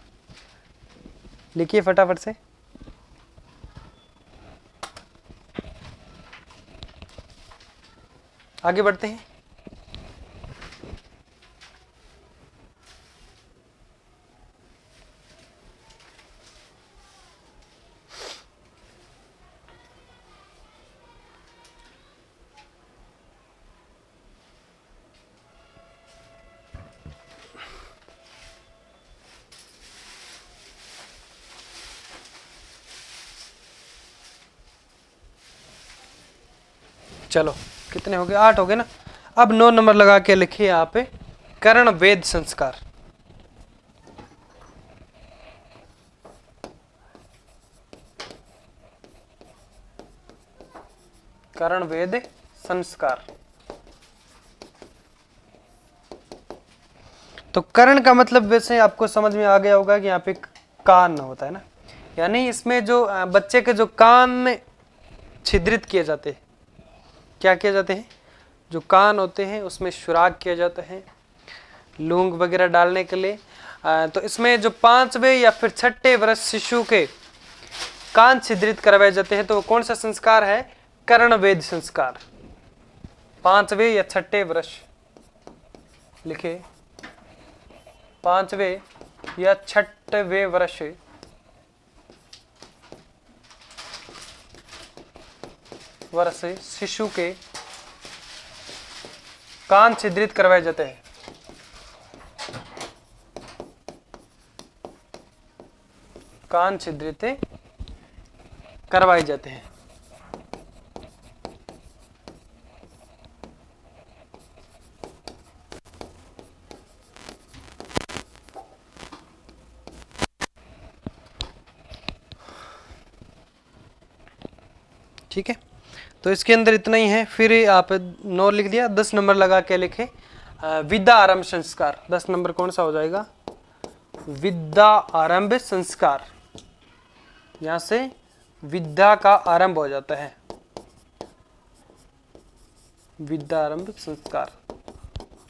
लिखिए फटाफट से। आगे बढ़ते हैं। चलो कितने हो गए? 8 हो गए ना। अब 9 नंबर लगा के लिखिए आप कर्ण वेद संस्कार। कर्ण वेद संस्कार। तो कर्ण का मतलब वैसे आपको समझ में आ गया होगा कि यहाँ पे कान होता है ना, यानी इसमें जो बच्चे के जो कान छिद्रित किए जाते हैं, क्या किए जाते हैं? जो कान होते हैं उसमें सुराग किया जाता है लूंग वगैरह डालने के लिए। तो इसमें जो 5वें या फिर 6ठे वर्ष शिशु के कान छिद्रित करवाए जाते हैं, तो वो कौन सा संस्कार है? कर्णवेद संस्कार। 5वें या 6ठे वर्ष लिखे, 5वें या 6ठे वर्ष शिशु के कान छिद्रित करवाए जाते हैं। कान छिद्रित करवाए जाते हैं। ठीक है, तो इसके अंदर इतना ही है। फिर आप 9 लिख दिया, 10 नंबर लगा के लिखे विद्या आरंभ संस्कार। 10 नंबर कौन सा हो जाएगा? विद्या आरंभ संस्कार। यहां से विद्या का आरंभ हो जाता है, विद्या आरंभ संस्कार।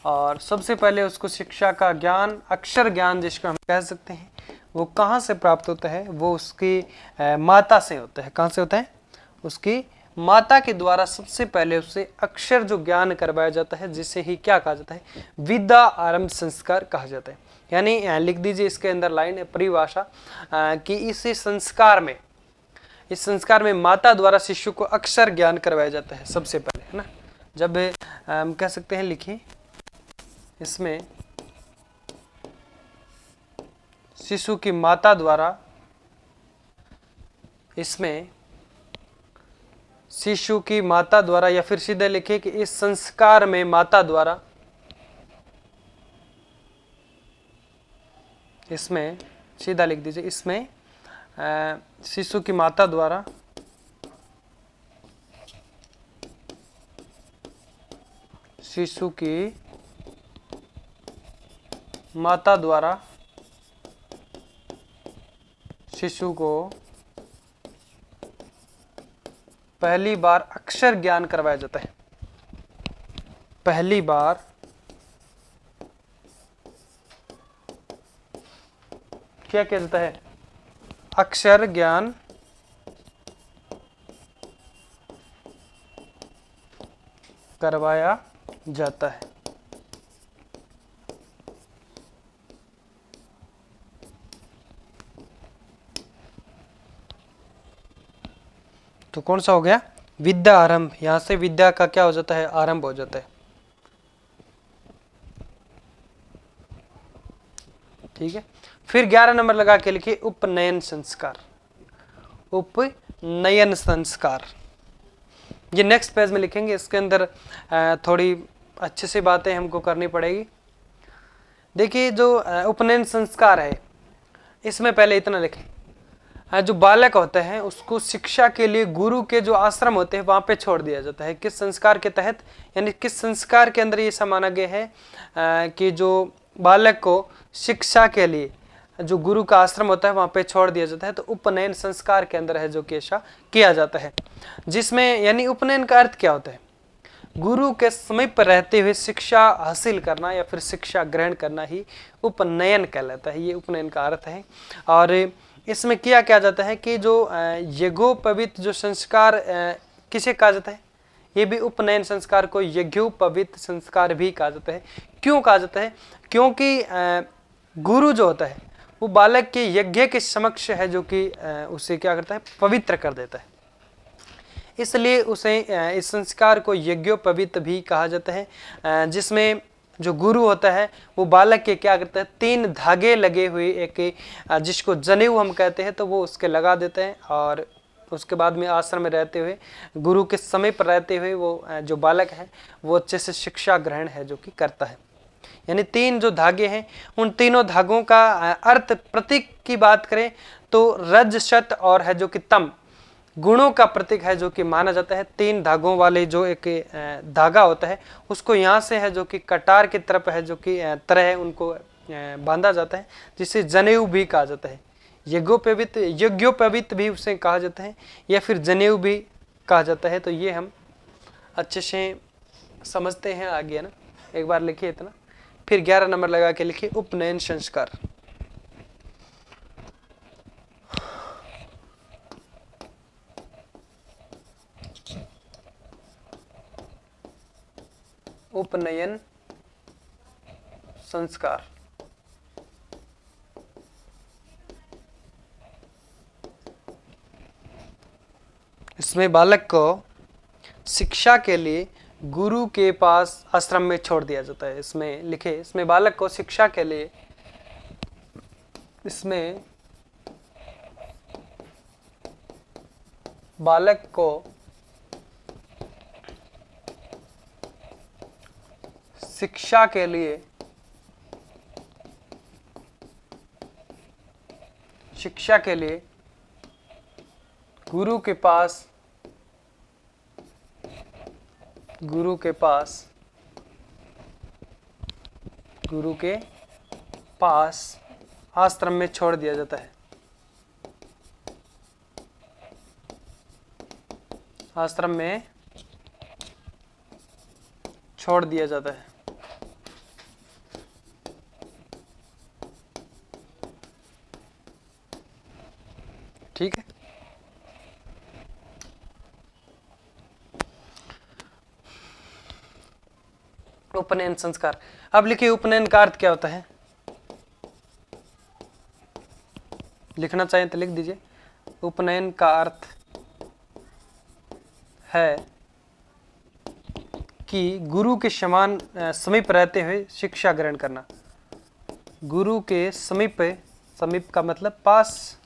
और सबसे पहले उसको शिक्षा का ज्ञान, अक्षर ज्ञान जिसको हम कह सकते हैं, वो कहाँ से प्राप्त होता है? वो उसकी माता से होता है। कहाँ से होता है? उसकी माता के द्वारा सबसे पहले उससे अक्षर जो ज्ञान करवाया जाता है, जिसे ही क्या कहा जाता है? विद्या आरंभ संस्कार कहा जाता है। यानी लिख दीजिए इसके अंदर लाइन परिभाषा कि इस संस्कार में माता द्वारा शिशु को अक्षर ज्ञान करवाया जाता है सबसे पहले, है ना। जब हम कह सकते हैं, लिखिए, इसमें शिशु की माता द्वारा, इसमें शिशु की माता द्वारा, या फिर सीधे लिखिए कि इस संस्कार में माता द्वारा, इसमें सीधा लिख दीजिए, इसमें शिशु की माता द्वारा शिशु की माता द्वारा शिशु को पहली बार अक्षर ज्ञान करवाया जाता है। पहली बार क्या किया जाता है? अक्षर ज्ञान करवाया जाता है। तो कौन सा हो गया? विद्या आरंभ। यहां से विद्या का क्या हो जाता है? आरंभ हो जाता है। ठीक है, फिर 11 नंबर लगा के लिखिए उपनयन संस्कार। उपनयन संस्कार ये नेक्स्ट पेज में लिखेंगे। इसके अंदर थोड़ी अच्छे से बातें हमको करनी पड़ेगी। देखिए, जो उपनयन संस्कार है, इसमें पहले इतना लिखें, जो बालक होते हैं उसको शिक्षा के लिए गुरु के जो आश्रम होते हैं वहां पे छोड़ दिया जाता है। किस संस्कार के तहत? यानी किस संस्कार के अंदर ये सब माना गया है कि जो बालक को शिक्षा के लिए जो गुरु का आश्रम होता है वहां पे छोड़ दिया जाता है। तो उपनयन संस्कार के अंदर है जो कि ऐसा किया जाता है, जिसमें यानी उपनयन का अर्थ क्या होता है? गुरु के समीप रहते हुए शिक्षा हासिल करना या फिर शिक्षा ग्रहण करना ही उपनयन कहलाता है। ये उपनयन का अर्थ है। और इसमें किया क्या जाता है कि जो यज्ञोपवीत जो संस्कार किसे कहा जाता है? ये भी उपनयन संस्कार को यज्ञोपवीत संस्कार भी कहा जाता है। क्यों कहा जाता है? क्योंकि गुरु जो होता है वो बालक के यज्ञ के समक्ष है जो कि उसे क्या करता है? पवित्र कर देता है। इसलिए उसे इस संस्कार को यज्ञोपवीत भी कहा जाता है, जिसमें जो गुरु होता है वो बालक के क्या करता है? 3 धागे लगे हुए एक जिसको जनेऊ हम कहते हैं, तो वो उसके लगा देते हैं। और उसके बाद में आश्रम में रहते हुए गुरु के समीप रहते हुए वो जो बालक है वो अच्छे से शिक्षा ग्रहण है जो कि करता है। यानी 3 जो धागे हैं, उन तीनों धागों का अर्थ, प्रतीक की बात करें तो रज, शत और है जो कि तम गुणों का प्रतीक है जो कि माना जाता है। 3 धागों वाले जो एक धागा होता है उसको यहाँ से है जो कि कटार की तरफ है जो कि तरह है उनको बांधा जाता है, जिसे जनेऊ भी कहा जाता है। यज्ञोपवीत भी उसे कहा जाता है या फिर जनेऊ भी कहा जाता है। तो ये हम अच्छे से समझते हैं आगे, है ना। एक बार लिखिए इतना, फिर 11 नंबर लगा के लिखिए उपनयन संस्कार। उपनयन संस्कार। इसमें बालक को शिक्षा के लिए गुरु के पास आश्रम में छोड़ दिया जाता है। इसमें लिखे, इसमें बालक को शिक्षा के लिए, इसमें बालक को शिक्षा के लिए, शिक्षा के लिए गुरु के पास, गुरु के पास, गुरु के पास आश्रम में छोड़ दिया जाता है। आश्रम में छोड़ दिया जाता है। ठीक है। उपनयन संस्कार। अब लिखिए उपनयन का अर्थ क्या होता है। लिखना चाहें तो लिख दीजिए। उपनयन का अर्थ है कि गुरु के समान समीप रहते हुए शिक्षा ग्रहण करना। गुरु के समीप, समीप का मतलब पास,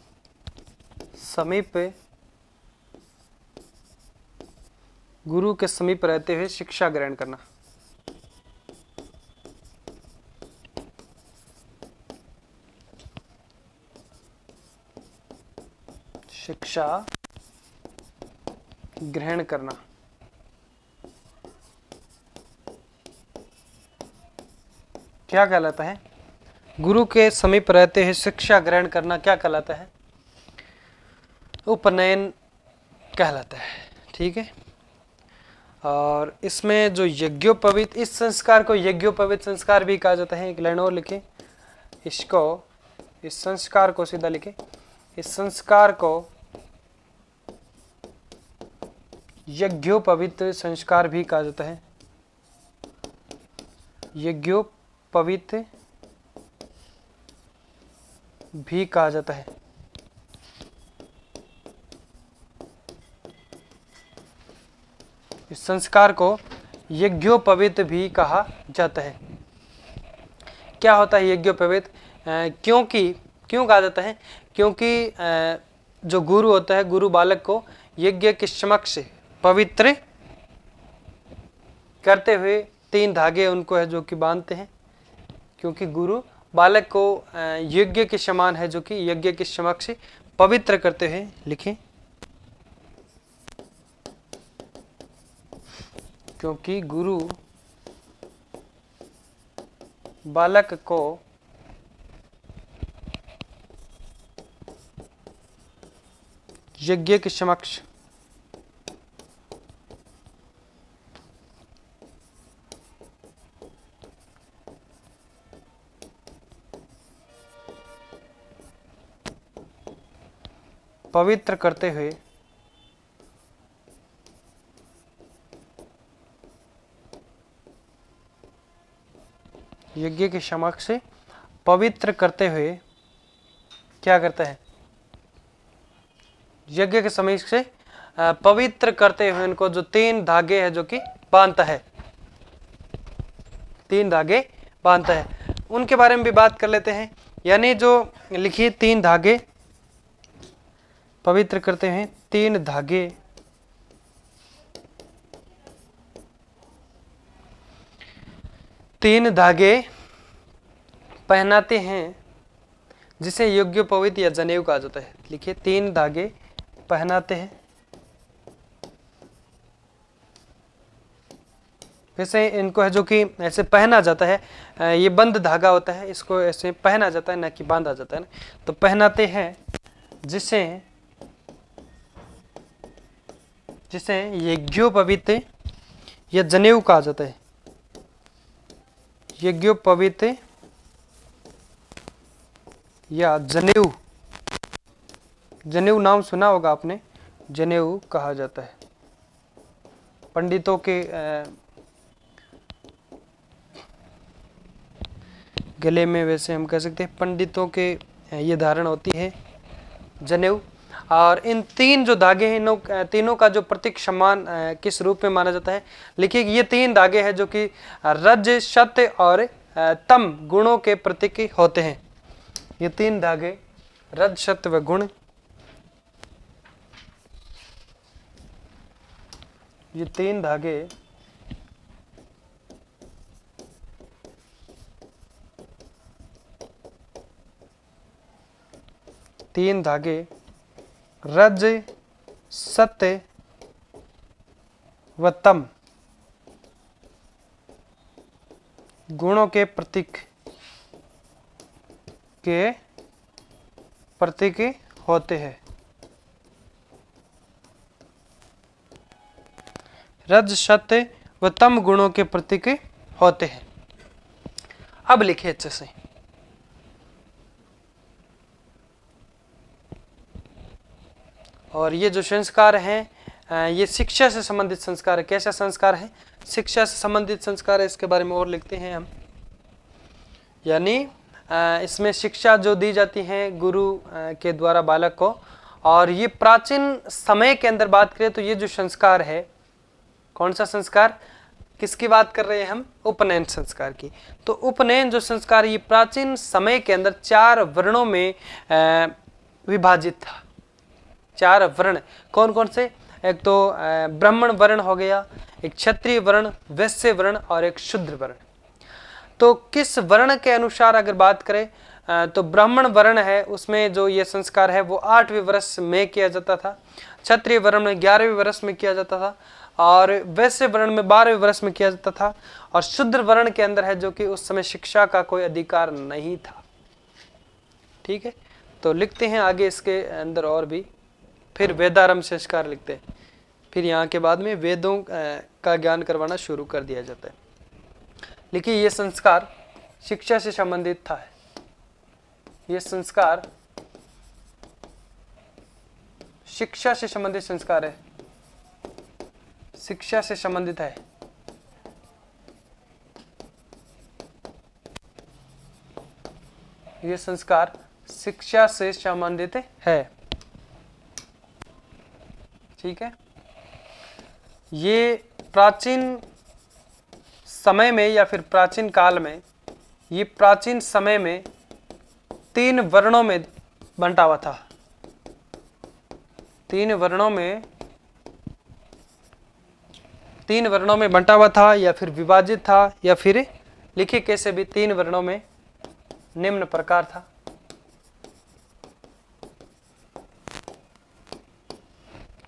समीप, गुरु के समीप रहते हुए शिक्षा ग्रहण करना। शिक्षा ग्रहण करना। क्या कहलाता है? गुरु के समीप रहते हैं शिक्षा ग्रहण करना क्या कहलाता है? उपनयन कहलाता है। ठीक है। और इसमें जो यज्ञोपवीत, इस संस्कार को यज्ञोपवीत संस्कार भी कहा जाता है। एक लाइन और लिखे इसको, इस संस्कार को सीधा लिखे, इस संस्कार को यज्ञोपवीत संस्कार भी कहा जाता है। यज्ञोपवीत भी कहा जाता है। इस संस्कार को यज्ञोपवीत भी कहा जाता है। क्या होता है यज्ञोपवीत? क्यों कहा जाता है? क्योंकि जो गुरु होता है, गुरु बालक को यज्ञ के समक्ष पवित्र करते हुए 3 धागे उनको है जो कि बांधते हैं। क्योंकि गुरु बालक को यज्ञ के समान है, जो कि यज्ञ के समक्ष पवित्र करते हुए, लिखें, क्योंकि गुरु बालक को यज्ञ के समक्ष पवित्र करते हुए यज्ञ के समक्ष पवित्र करते हुए क्या करता है? यज्ञ के समक्ष से पवित्र करते हुए उनको जो 3 धागे है जो कि बांधता है, 3 धागे बांधता है, उनके बारे में भी बात कर लेते हैं। यानी जो लिखिए 3 धागे पवित्र करते हैं, 3 धागे पहनाते हैं, जिसे यज्ञोपवीत या जनेऊ कहा जाता है। लिखिए 3 धागे पहनाते हैं। वैसे इनको है जो कि ऐसे पहना जाता है, ये बंद धागा होता है, इसको ऐसे पहना जाता है, ना कि बांधा जाता है ना। तो पहनाते हैं जिसे यज्ञोपवीत यह जनेऊ कहा जाता है। यज्ञोपवीत या जनेऊ, जनेऊ नाम सुना होगा आपने, जनेऊ कहा जाता है। पंडितों के गले में, वैसे हम कह सकते हैं पंडितों के ये धारण होती है जनेऊ। और इन तीन जो धागे हैं, इन तीनों का जो प्रतीक समान किस रूप में माना जाता है, लिखिए ये तीन धागे हैं जो कि रज, सत्य और तम गुणों के प्रतीक होते हैं। ये तीन धागे रज, सत्य व गुण, ये तीन धागे रज, सत्य व तम गुणों के प्रतीक होते हैं। रज, सत्य व तम गुणों के प्रतीक होते हैं। अब लिखिए अच्छे से, और ये जो संस्कार हैं ये शिक्षा से संबंधित संस्कार है। कैसा संस्कार है? शिक्षा से संबंधित संस्कार है। इसके बारे में और लिखते हैं हम, यानी इसमें शिक्षा जो दी जाती है गुरु के द्वारा बालक को। और ये प्राचीन समय के अंदर बात करें तो ये जो संस्कार है, कौन सा संस्कार, किसकी बात कर रहे हैं हम? उपनयन संस्कार की। तो उपनयन जो संस्कार ये प्राचीन समय के अंदर 4 वर्णों में विभाजित था। 4 वर्ण कौन कौन से? एक तो ब्राह्मण वर्ण हो गया, एक क्षत्रिय वर्ण, वैश्य वर्ण और एक शूद्र वर्ण। तो किस वर्ण के अनुसार अगर बात करें तो ब्राह्मण वर्ण है, उसमें जो ये संस्कार है वो 8वें वर्ष में किया जाता था, क्षत्रिय वर्ण में 11वें वर्ष में किया जाता था, और वैश्य वर्ण में 12वें वर्ष में किया जाता था। और शूद्र वर्ण के अंदर है जो कि उस समय शिक्षा का कोई अधिकार नहीं था। ठीक है, तो लिखते हैं आगे इसके अंदर और भी, फिर वेदारंभ संस्कार लिखते हैं, फिर यहाँ के बाद में वेदों का ज्ञान करवाना शुरू कर दिया जाता है। लेकिन ये संस्कार शिक्षा से संबंधित था। ये संस्कार शिक्षा से संबंधित संस्कार है, शिक्षा से संबंधित है। ये संस्कार शिक्षा से संबंधित है। ठीक है, ये प्राचीन समय में या फिर प्राचीन काल में, ये प्राचीन समय में 3 वर्णों में बंटा हुआ था। 3 वर्णों में बंटा हुआ था, या फिर विभाजित था, या फिर लिखे कैसे भी 3 वर्णों में निम्न प्रकार था।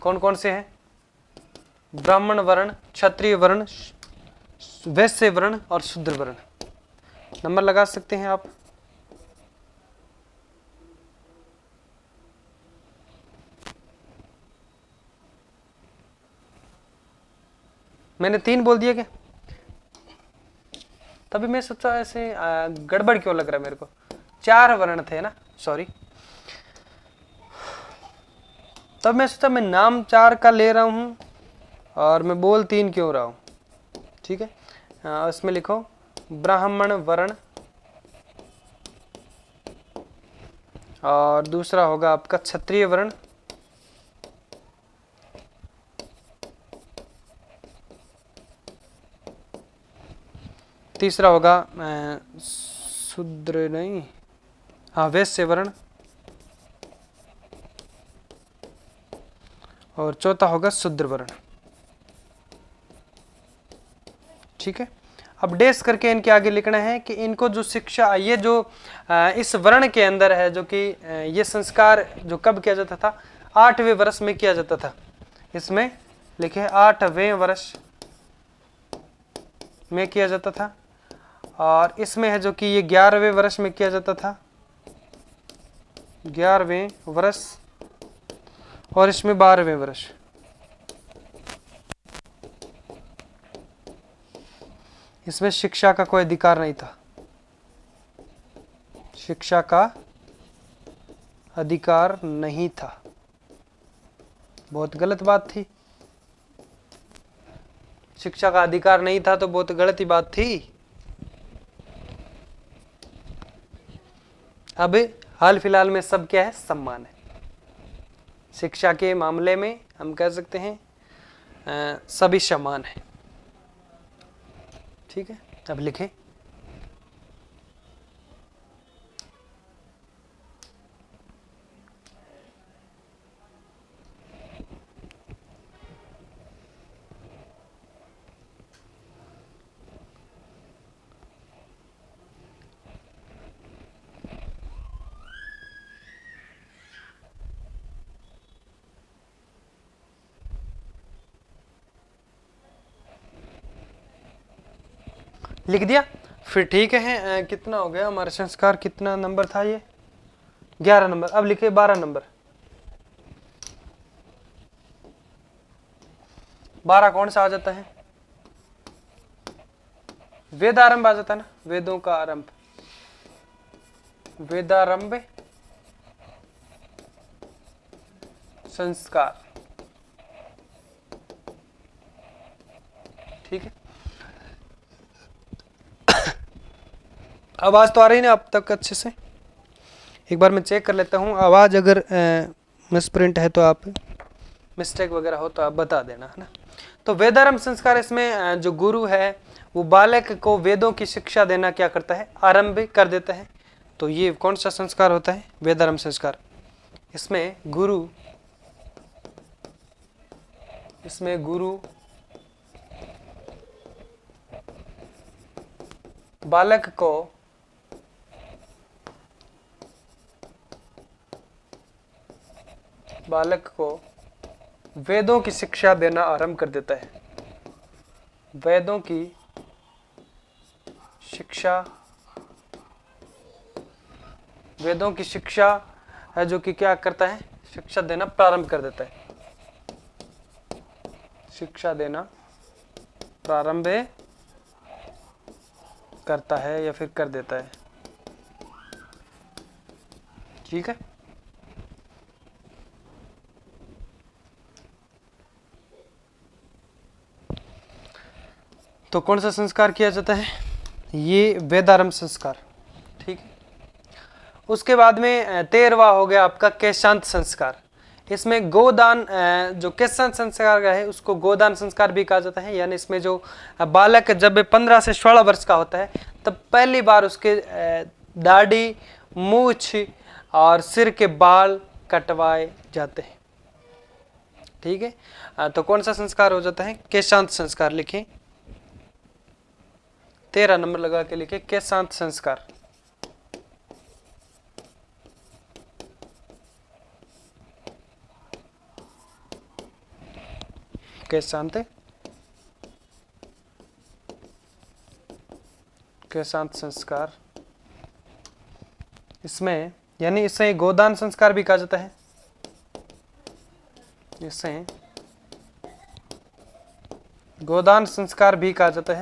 कौन कौन से हैं? ब्राह्मण वर्ण, क्षत्रिय वर्ण, वैश्य वर्ण और शूद्र वर्ण। नंबर लगा सकते हैं आप। मैंने 3 बोल दिया क्या? तभी मैं सोचा ऐसे गड़बड़ क्यों लग रहा है मेरे को। 4 वर्ण थे ना, सॉरी। तब मैं सोचा मैं नाम 4 का ले रहा हूं और मैं बोल 3 क्यों रहा हूं। ठीक है, इसमें लिखो ब्राह्मण वर्ण, और दूसरा होगा आपका क्षत्रिय वर्ण, तीसरा होगा शूद्र नहीं, हाँ वैश्य वर्ण, और चौथा होगा शूद्र वर्ण। ठीक है, अब डैश करके इनके आगे लिखना है कि इनको जो शिक्षा, ये जो इस वर्ण के अंदर है, जो कि ये संस्कार जो कब किया जाता था? 8वें वर्ष में किया जाता था। इसमें लिखे 8वें वर्ष में किया जाता था, और इसमें है जो कि ये 11वें वर्ष में किया जाता था, 11वें वर्ष, और इसमें 12वें वर्ष। इसमें शिक्षा का कोई अधिकार नहीं था, शिक्षा का अधिकार नहीं था। बहुत गलत बात थी, शिक्षा का अधिकार नहीं था तो बहुत गलत ही बात थी। अब हाल फिलहाल में सब क्या है, सम्मान है। शिक्षा के मामले में हम कह सकते हैं सभी समान है। ठीक है, अब लिखें लिख दिया, फिर ठीक है। कितना हो गया हमारा संस्कार, कितना नंबर था ये, 11 नंबर। अब लिखे 12 नंबर। 12 कौन सा आ जाता है, वेदारंभ आ जाता है ना, वेदों का आरंभ, वेदारंभ संस्कार। ठीक है, आवाज तो आ रही ना अब तक अच्छे से? एक बार मैं चेक कर लेता हूँ, आवाज अगर मिसप्रिंट है तो आप, मिस्टेक वगैरह हो तो आप बता देना, है ना। तो वेदारंभ संस्कार, इसमें जो गुरु है वो बालक को वेदों की शिक्षा देना क्या करता है, आरंभ कर देता है। तो ये कौन सा संस्कार होता है, वेदारंभ संस्कार। इसमें गुरु बालक को वेदों की शिक्षा देना आरंभ कर देता है। वेदों की शिक्षा है जो कि क्या करता है, शिक्षा देना प्रारंभ कर देता है, शिक्षा देना प्रारंभ करता है या फिर कर देता है। ठीक है, तो कौन सा संस्कार किया जाता है, ये वेदारंभ संस्कार। ठीक है, उसके बाद में 13वां हो गया आपका केशांत संस्कार। इसमें गोदान, जो केशांत संस्कार का है उसको गोदान संस्कार भी कहा जाता है। यानी इसमें जो बालक जब 15 से 16 वर्ष का होता है तब पहली बार उसके दाढ़ी, मूछ और सिर के बाल कटवाए जाते हैं। ठीक है, तो कौन सा संस्कार हो जाता है, केशांत संस्कार। लिखें 13 नंबर लगा के लिखे, केशांत संस्कार। केशांत संस्कार। इसमें यानी इसे गोदान संस्कार भी कहा जाता है, इसे गोदान संस्कार भी कहा जाता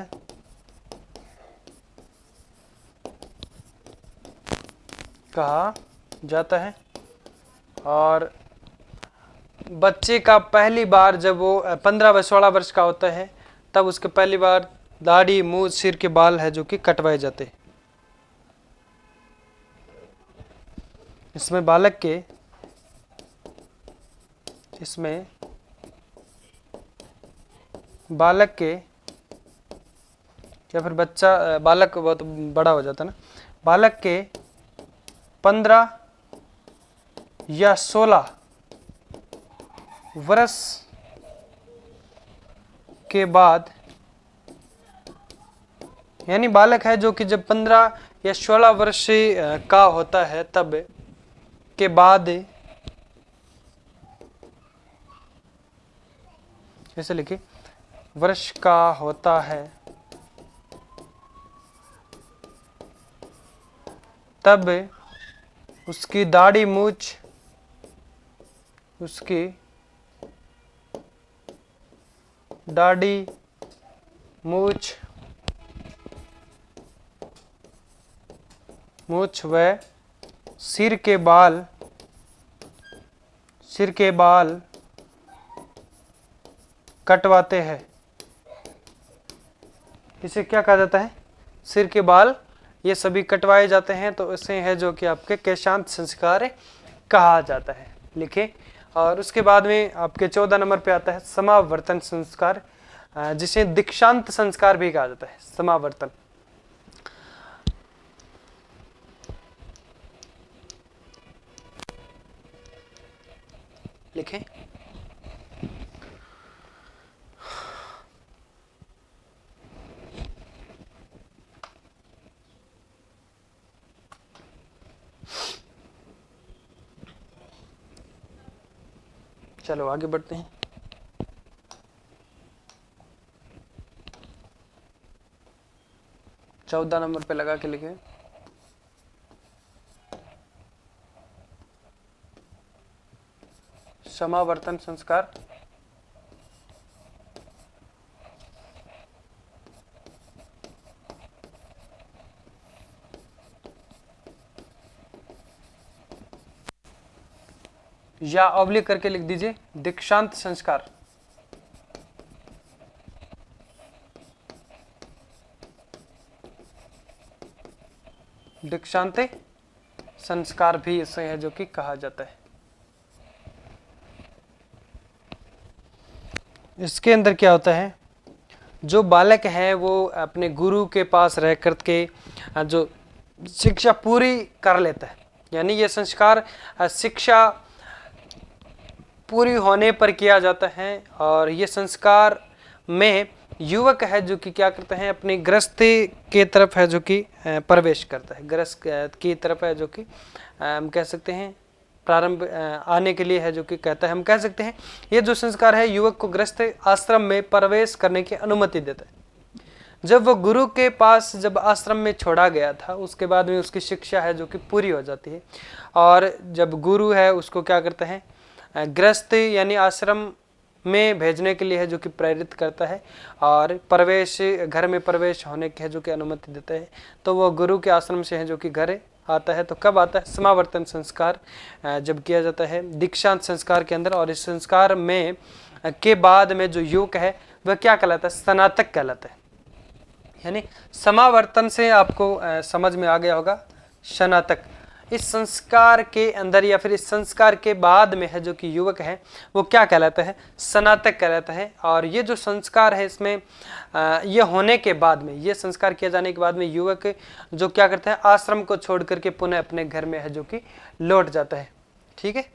है। और बच्चे का पहली बार जब वो 15 व 16 वर्ष का होता है तब उसके पहली बार दाढ़ी, मूंछ, सिर के बाल है जो कि कटवाए जाते हैं। इसमें बालक के या फिर बच्चा, बालक बहुत बड़ा हो जाता है ना, बालक के 15 या 16 वर्ष के बाद, यानी बालक है जो कि जब 15 या 16 वर्ष का होता है तब के बाद, ऐसे लिखिए, वर्ष का होता है तब उसकी दाढ़ी, मूछ, मूछ व सिर के बाल कटवाते हैं। इसे क्या कहा जाता है? सिर के बाल ये सभी कटवाए जाते हैं, तो इसे है जो कि आपके केशांत संस्कार कहा जाता है। लिखे। और उसके बाद में आपके 14 नंबर पे आता है समावर्तन संस्कार, जिसे दीक्षांत संस्कार भी कहा जाता है। समावर्तन लिखें। चलो आगे बढ़ते हैं। चौदह नंबर पे लगा के लिखे। समावर्तन संस्कार या ऑब्लिक करके लिख दीजिए दीक्षांत संस्कार। दीक्षांत संस्कार भी इसे है जो कि कहा जाता है। इसके अंदर क्या होता है, जो बालक है वो अपने गुरु के पास रह कर के जो शिक्षा पूरी कर लेता है, यानी ये संस्कार शिक्षा पूरी होने पर किया जाता है। और ये संस्कार में युवक है जो कि क्या करते हैं, अपनी गृहस्थी के तरफ है जो कि प्रवेश करता है। गृहस्थ की तरफ है जो कि हम कह सकते हैं प्रारंभ आने के लिए है जो कि कहता है। हम कह सकते हैं ये जो संस्कार है युवक को गृहस्थ आश्रम में प्रवेश करने की अनुमति देता है। जब वो गुरु के पास जब आश्रम में छोड़ा गया था, उसके बाद में उसकी शिक्षा है जो कि पूरी हो जाती है। और जब गुरु है उसको क्या करता है, गृहस्थ यानी आश्रम में भेजने के लिए है जो कि प्रेरित करता है और प्रवेश घर में प्रवेश होने की है जो कि अनुमति देता है। तो वो गुरु के आश्रम से है जो कि घर आता है। तो कब आता है, समावर्तन संस्कार जब किया जाता है दीक्षांत संस्कार के अंदर। और इस संस्कार में के बाद में जो युवक है वह क्या कहलाता है, स्नातक कहलाता है। यानी समावर्तन से आपको समझ में आ गया होगा स्नातक। इस संस्कार के अंदर या फिर इस संस्कार के बाद में है जो कि युवक है वो क्या कहलाता है, स्नातक कहलाता है। और ये जो संस्कार है इसमें ये होने के बाद में, ये संस्कार किया जाने के बाद में युवक जो क्या करता है, आश्रम को छोड़ करके पुनः अपने घर में है जो कि लौट जाता है। ठीक है।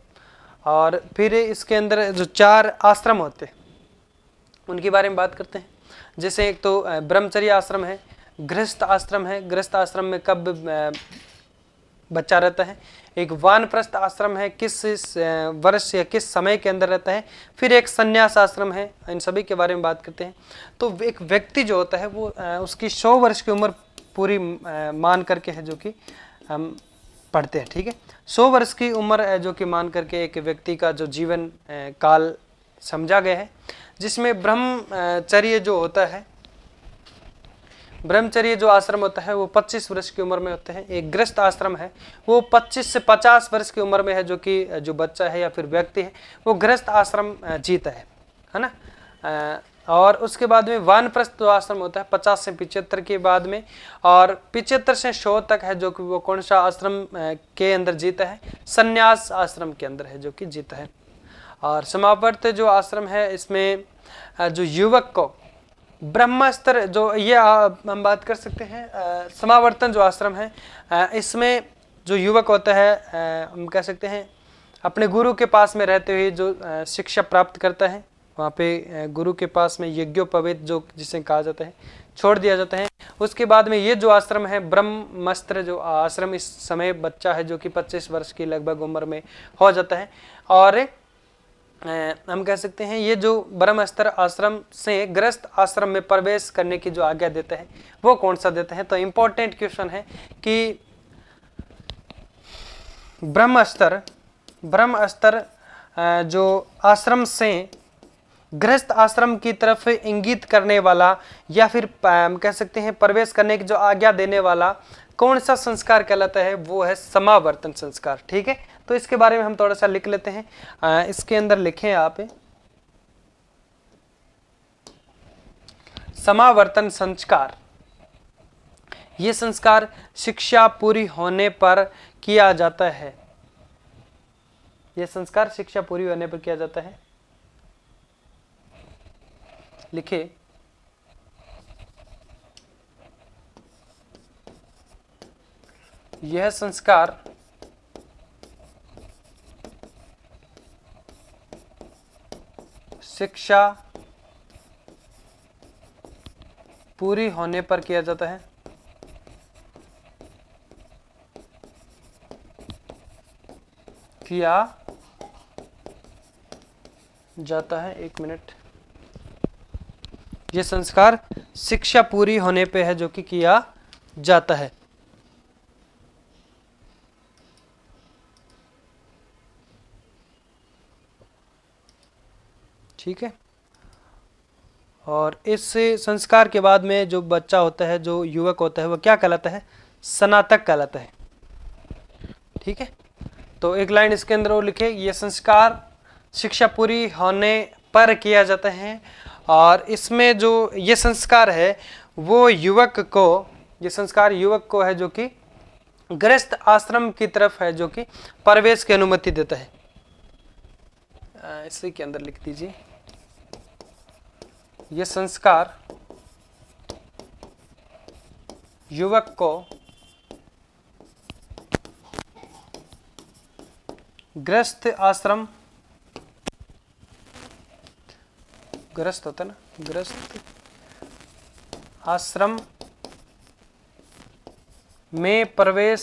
और फिर इसके अंदर जो 4 आश्रम होते हैं उनके बारे में बात करते हैं। जैसे एक तो ब्रह्मचर्य आश्रम है, गृहस्थ आश्रम है, गृहस्थ आश्रम में कब बच्चा रहता है। एक वानप्रस्थ आश्रम है, किस वर्ष या किस समय के अंदर रहता है। फिर एक संन्यास आश्रम है। इन सभी के बारे में बात करते हैं। तो एक व्यक्ति जो होता है वो उसकी 100 वर्ष की उम्र पूरी मान करके है जो कि हम पढ़ते हैं। ठीक है। 100 वर्ष की उम्र जो कि मान करके एक व्यक्ति का जो जीवन काल समझा गया है, जिसमें ब्रह्मचर्य जो होता है, ब्रह्मचर्य जो आश्रम होता है वो 25 वर्ष की उम्र में होते हैं। एक गृहस्थ आश्रम है वो 25 से 50 वर्ष की उम्र में है जो कि जो बच्चा है या फिर व्यक्ति है वो गृहस्थ आश्रम जीता है ना। और उसके बाद में वानप्रस्थ जो आश्रम होता है 50 से 75 के बाद में, और 75 से 100 तक है जो कि वो कौन सा आश्रम के अंदर जीता है, संन्यास आश्रम के अंदर है जो कि जीता है। और समावर्त जो आश्रम है इसमें जो युवक को ब्रह्मास्त्र जो ये हम बात कर सकते हैं। समावर्तन जो आश्रम है इसमें जो युवक होता है हम कह सकते हैं अपने गुरु के पास में रहते हुए जो शिक्षा प्राप्त करता है, वहाँ पे गुरु के पास में यज्ञोपवीत जो जिसे कहा जाता है छोड़ दिया जाता है। उसके बाद में ये जो आश्रम है ब्रह्मास्त्र जो आश्रम, इस समय बच्चा है जो कि 25 वर्ष की लगभग उम्र में हो जाता है। और हम कह सकते हैं ये जो ब्रह्मास्त्र आश्रम से गृहस्थ आश्रम में प्रवेश करने की जो आज्ञा देता है वो कौन सा देता है। तो इम्पोर्टेंट क्वेश्चन है कि ब्रह्मास्त्र जो आश्रम से गृहस्थ आश्रम की तरफ इंगित करने वाला या फिर हम कह सकते हैं प्रवेश करने की जो आज्ञा देने वाला कौन सा संस्कार कहलाता है? वो है समावर्तन संस्कार। ठीक है, तो इसके बारे में हम थोड़ा सा लिख लेते हैं। इसके अंदर लिखें आप, समावर्तन संस्कार। ये संस्कार शिक्षा पूरी होने पर किया जाता है। यह संस्कार शिक्षा पूरी होने पर किया जाता है। लिखिए, यह संस्कार शिक्षा पूरी होने पर किया जाता है। किया जाता है, एक मिनट, यह संस्कार शिक्षा पूरी होने पे है जो कि किया जाता है। ठीक है, और इस संस्कार के बाद में जो बच्चा होता है, जो युवक होता है, वो क्या कहलाता है? स्नातक कहलाता है। ठीक है, तो एक लाइन इसके अंदर वो लिखे, ये संस्कार शिक्षा पूरी होने पर किया जाता है, और इसमें जो ये संस्कार है वो युवक को, ये संस्कार युवक को है जो कि गृहस्थ आश्रम की तरफ है जो कि प्रवेश की अनुमति देता है। इसी के अंदर लिख दीजिए, ये संस्कार युवक को गृहस्थ आश्रम, गृहस्थ होता है ना, गृहस्थ आश्रम में प्रवेश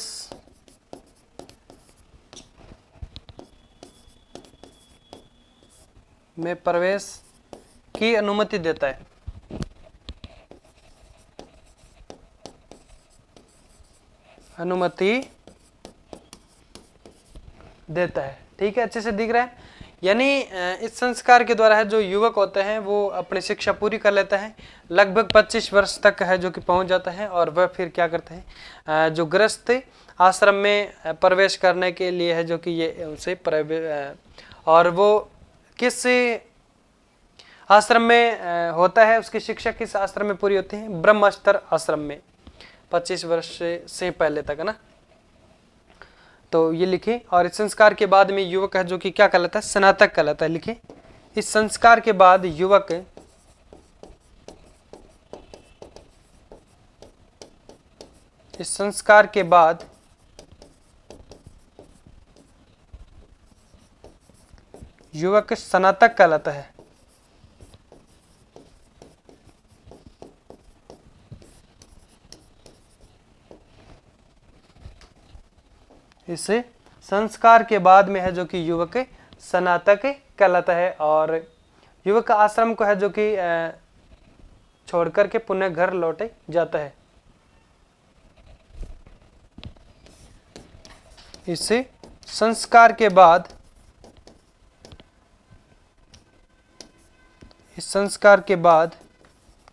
की अनुमति देता है। अनुमति देता है। ठीक है, अच्छे से दिख रहा है। यानी इस संस्कार के द्वारा है जो युवक होते हैं वो अपनी शिक्षा पूरी कर लेता है, लगभग 25 वर्ष तक है जो कि पहुंच जाता है, और वह फिर क्या करते हैं, जो गृहस्थ आश्रम में प्रवेश करने के लिए है जो कि ये उनसे और वो किस आश्रम में होता है, उसकी शिक्षा किस आश्रम में पूरी होती है? ब्रह्मस्तर आश्रम में, 25 वर्ष से पहले तक है ना। तो ये लिखे, और इस संस्कार के बाद में युवक है जो कि क्या कहलाता है? स्नातक कहलाता है। लिखे, इस संस्कार के बाद युवक स्नातक कहलाता है। इस संस्कार के बाद में है जो कि युवक स्नातक कहलाता है, और युवक आश्रम को है जो कि छोड़ करके पुनः घर लौटे जाता है। इस संस्कार के बाद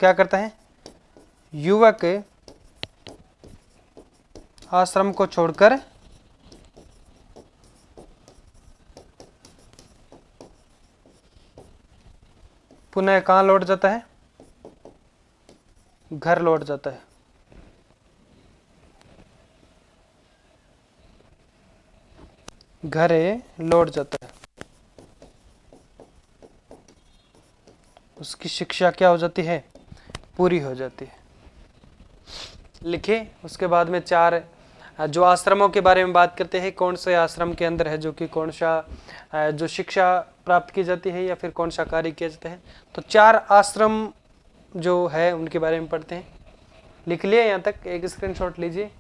क्या करता है? युवक आश्रम को छोड़कर पुनः कहाँ लौट जाता है? घर लौट जाता है। घरे लौट जाता है। उसकी शिक्षा क्या हो जाती है? पूरी हो जाती है। लिखे, उसके बाद में 4 जो आश्रमों के बारे में बात करते हैं, कौन से आश्रम के अंदर है जो कि कौन सा जो शिक्षा प्राप्त की जाती है या फिर कौन सा कार्य किया जाता है। तो 4 आश्रम जो है उनके बारे में पढ़ते हैं। लिख लिया यहाँ तक? एक स्क्रीनशॉट लीजिए।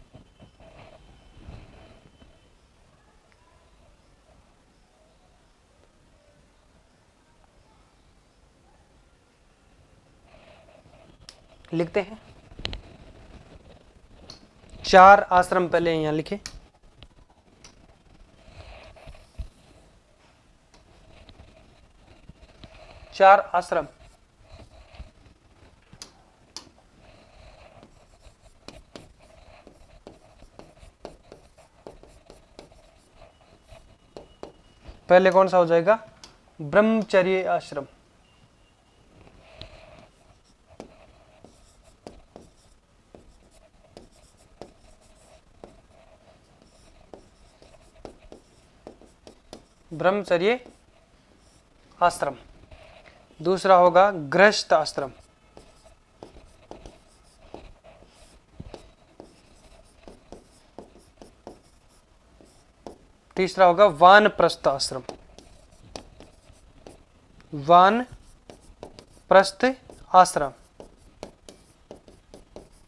लिखते हैं, 4 आश्रम पहले यहाँ लिखे। चार आश्रम। पहले कौन सा हो जाएगा? ब्रह्मचर्य आश्रम। ब्रह्मचर्य आश्रम। दूसरा होगा गृहस्थ आश्रम। तीसरा होगा वानप्रस्थ आश्रम। वानप्रस्थ आश्रम,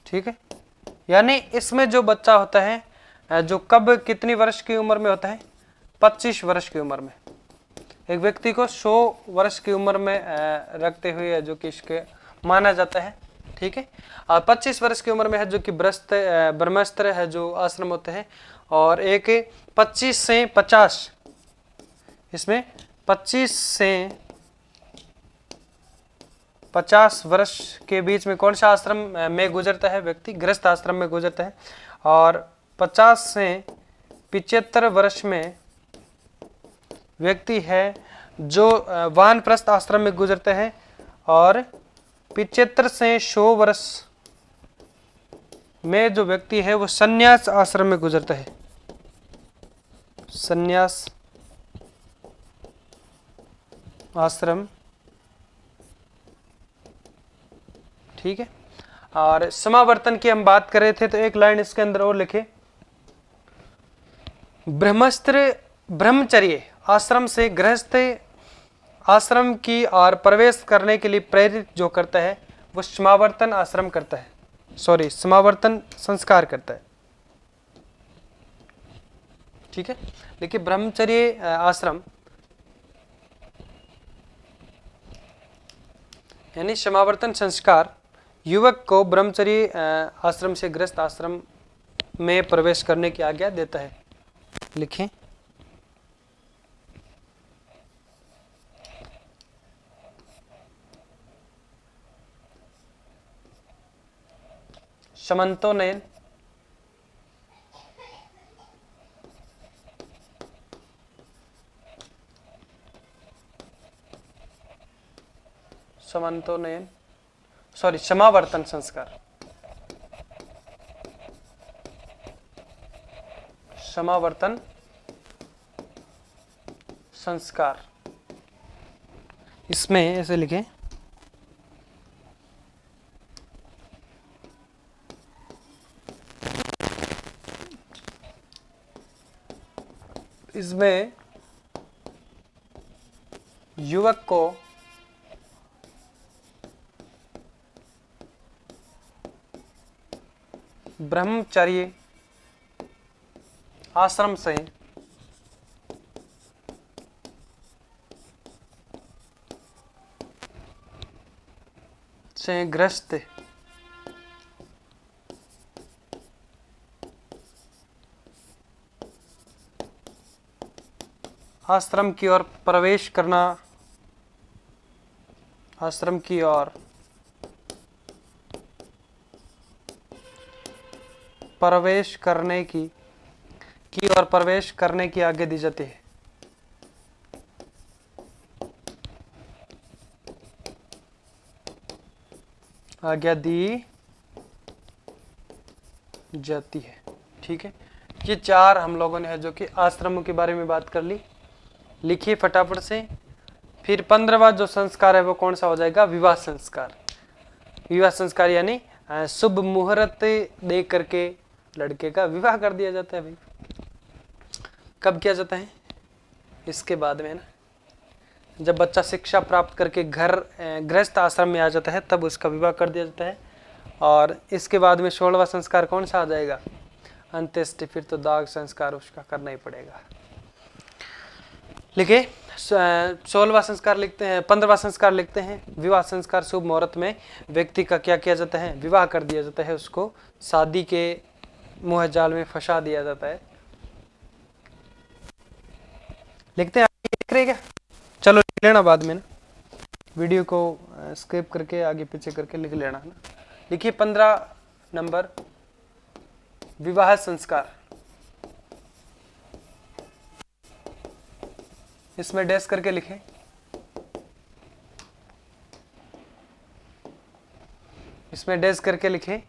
ठीक है। यानी इसमें जो बच्चा होता है, जो कब कितनी वर्ष की उम्र में होता है? 25 वर्ष की उम्र में। एक व्यक्ति को 100 वर्ष की उम्र में रखते हुए जो कि इसके माना जाता है, ठीक है। और 25 वर्ष की उम्र में है जो कि ब्रह्मस्त्र है जो आश्रम होते हैं। और एक 25 से 50, इसमें 25 से 50 वर्ष के बीच में कौन सा आश्रम में गुजरता है व्यक्ति? गृहस्थ आश्रम में गुजरता है। और 50 से 75 वर्ष में व्यक्ति है जो वानप्रस्थ आश्रम में गुजरता है। और 75 से 100 वर्ष में जो व्यक्ति है वो संन्यास आश्रम में गुजरता है। संन्यास आश्रम, ठीक है। और समावर्तन की हम बात कर रहे थे तो एक लाइन इसके अंदर और लिखे, ब्रह्मचर्य आश्रम से गृहस्थ आश्रम की और प्रवेश करने के लिए प्रेरित जो करता है वो समावर्तन आश्रम करता है, समावर्तन संस्कार करता है, ठीक है। देखिए ब्रह्मचर्य आश्रम यानी समावर्तन संस्कार युवक को ब्रह्मचर्य आश्रम से गृहस्थ आश्रम में प्रवेश करने की आज्ञा देता है। लिखें, समन्तोनयन समावर्तन संस्कार, समावर्तन संस्कार, इसमें ऐसे लिखें, इसमें युवक को ब्रह्मचर्य आश्रम से गृहस्थ आश्रम की ओर प्रवेश करना, आश्रम की ओर प्रवेश करने की ओर प्रवेश करने की आज्ञा दी जाती है। आज्ञा दी जाती है, ठीक है। ये चार हम लोगों ने है जो कि आश्रमों के बारे में बात कर ली। लिखिए फटाफट से। फिर 15वां जो संस्कार है वो कौन सा हो जाएगा? विवाह संस्कार। विवाह संस्कार यानी शुभ मुहूर्त देख करके लड़के का विवाह कर दिया जाता है। भाई कब किया जाता है? इसके बाद में ना, जब बच्चा शिक्षा प्राप्त करके घर गृहस्थ आश्रम में आ जाता है तब उसका विवाह कर दिया जाता है। और इसके बाद में 16वां संस्कार कौन सा आ जाएगा? अंत्येष्टि। फिर तो दाग संस्कार उसका करना ही पड़ेगा। लिखिए 16वां संस्कार लिखते हैं, 15वां संस्कार लिखते हैं। विवाह संस्कार शुभ मुहूर्त में व्यक्ति का क्या किया जाता है? विवाह कर दिया जाता है, उसको शादी के मोह जाल में फंसा दिया जाता है। लिखते हैं, लिख रहे क्या? चलो लिख लेना बाद में ना, वीडियो को स्किप करके आगे पीछे करके लिख लेना है ना। लिखिए 15 नंबर विवाह संस्कार। इसमें डैश करके लिखें। इसमें डैश करके लिखें।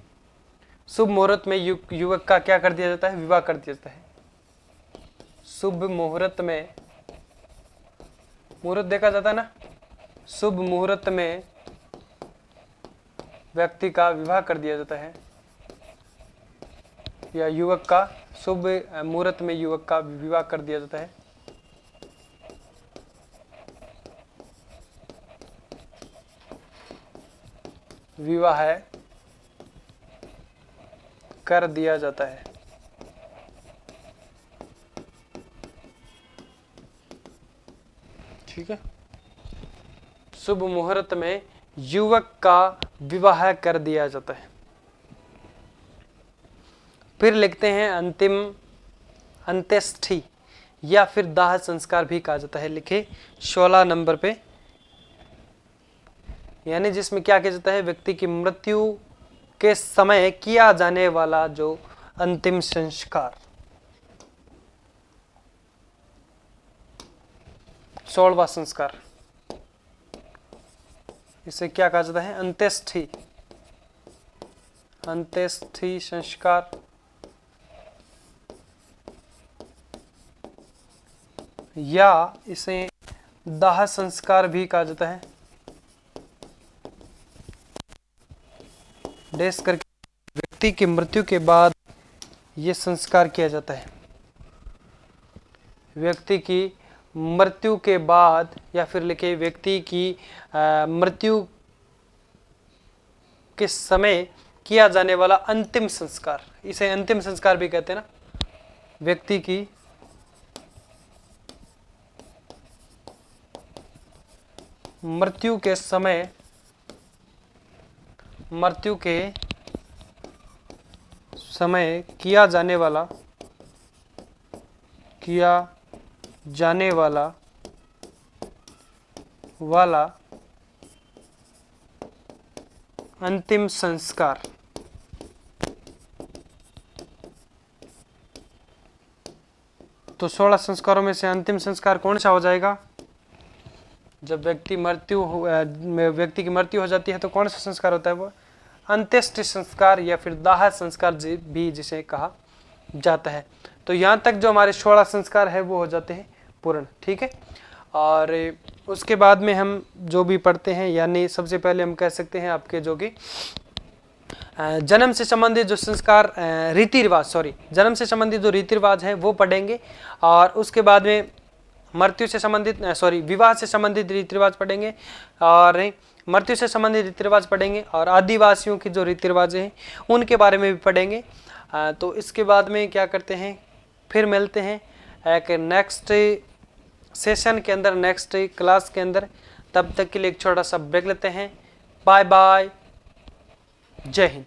शुभ मुहूर्त में युवक का क्या कर दिया जाता है? विवाह कर दिया जाता है। शुभ मुहूर्त में, मुहूर्त देखा जाता है ना, शुभ मुहूर्त में व्यक्ति का विवाह कर दिया जाता है, या युवक का, शुभ मुहूर्त में युवक का विवाह कर दिया जाता है। विवाह कर दिया जाता है। ठीक है, शुभ मुहूर्त में युवक का विवाह कर दिया जाता है। फिर लिखते हैं अंतिम, अंत्येष्टि या फिर दाह संस्कार भी कहा जाता है। लिखे 16 नंबर पे, यानी जिसमें क्या किया जाता है? व्यक्ति की मृत्यु के समय किया जाने वाला जो अंतिम संस्कार। 16वां संस्कार, इसे क्या कहा जाता है? अंत्येष्टि। अंत्येष्टि संस्कार या इसे दाह संस्कार भी कहा जाता है। डैश करके, व्यक्ति की मृत्यु के बाद यह संस्कार किया जाता है। व्यक्ति की मृत्यु के बाद, या फिर लिखे व्यक्ति की मृत्यु के समय किया जाने वाला अंतिम संस्कार, इसे अंतिम संस्कार भी कहते हैं ना। व्यक्ति की मृत्यु के समय, मृत्यु के समय किया जाने वाला अंतिम संस्कार। तो 16 संस्कारों में से अंतिम संस्कार कौन सा हो जाएगा? जब व्यक्ति की मृत्यु हो जाती है तो कौन सा संस्कार होता है? वो अंत्येष्टि संस्कार या फिर दाह संस्कार भी जिसे कहा जाता है। तो यहाँ तक जो हमारे 16 संस्कार है वो हो जाते हैं पूर्ण। ठीक है, और उसके बाद में हम जो भी पढ़ते हैं, यानी सबसे पहले हम कह सकते हैं आपके जो कि जन्म से संबंधित जो संस्कार, रीति रिवाज, जन्म से संबंधित जो रीति रिवाज है वो पढ़ेंगे, और उसके बाद में मृत्यु से संबंधित, विवाह से संबंधित रीति रिवाज पढ़ेंगे, और मृत्यु से संबंधित रीति रिवाज पढ़ेंगे, और आदिवासियों की जो रीति रिवाज हैं उनके बारे में भी पढ़ेंगे। तो इसके बाद में क्या करते हैं, फिर मिलते हैं एक नेक्स्ट सेशन के अंदर, नेक्स्ट क्लास के अंदर। तब तक के लिए एक छोटा सा ब्रेक लेते हैं। बाय बाय, जय हिंद।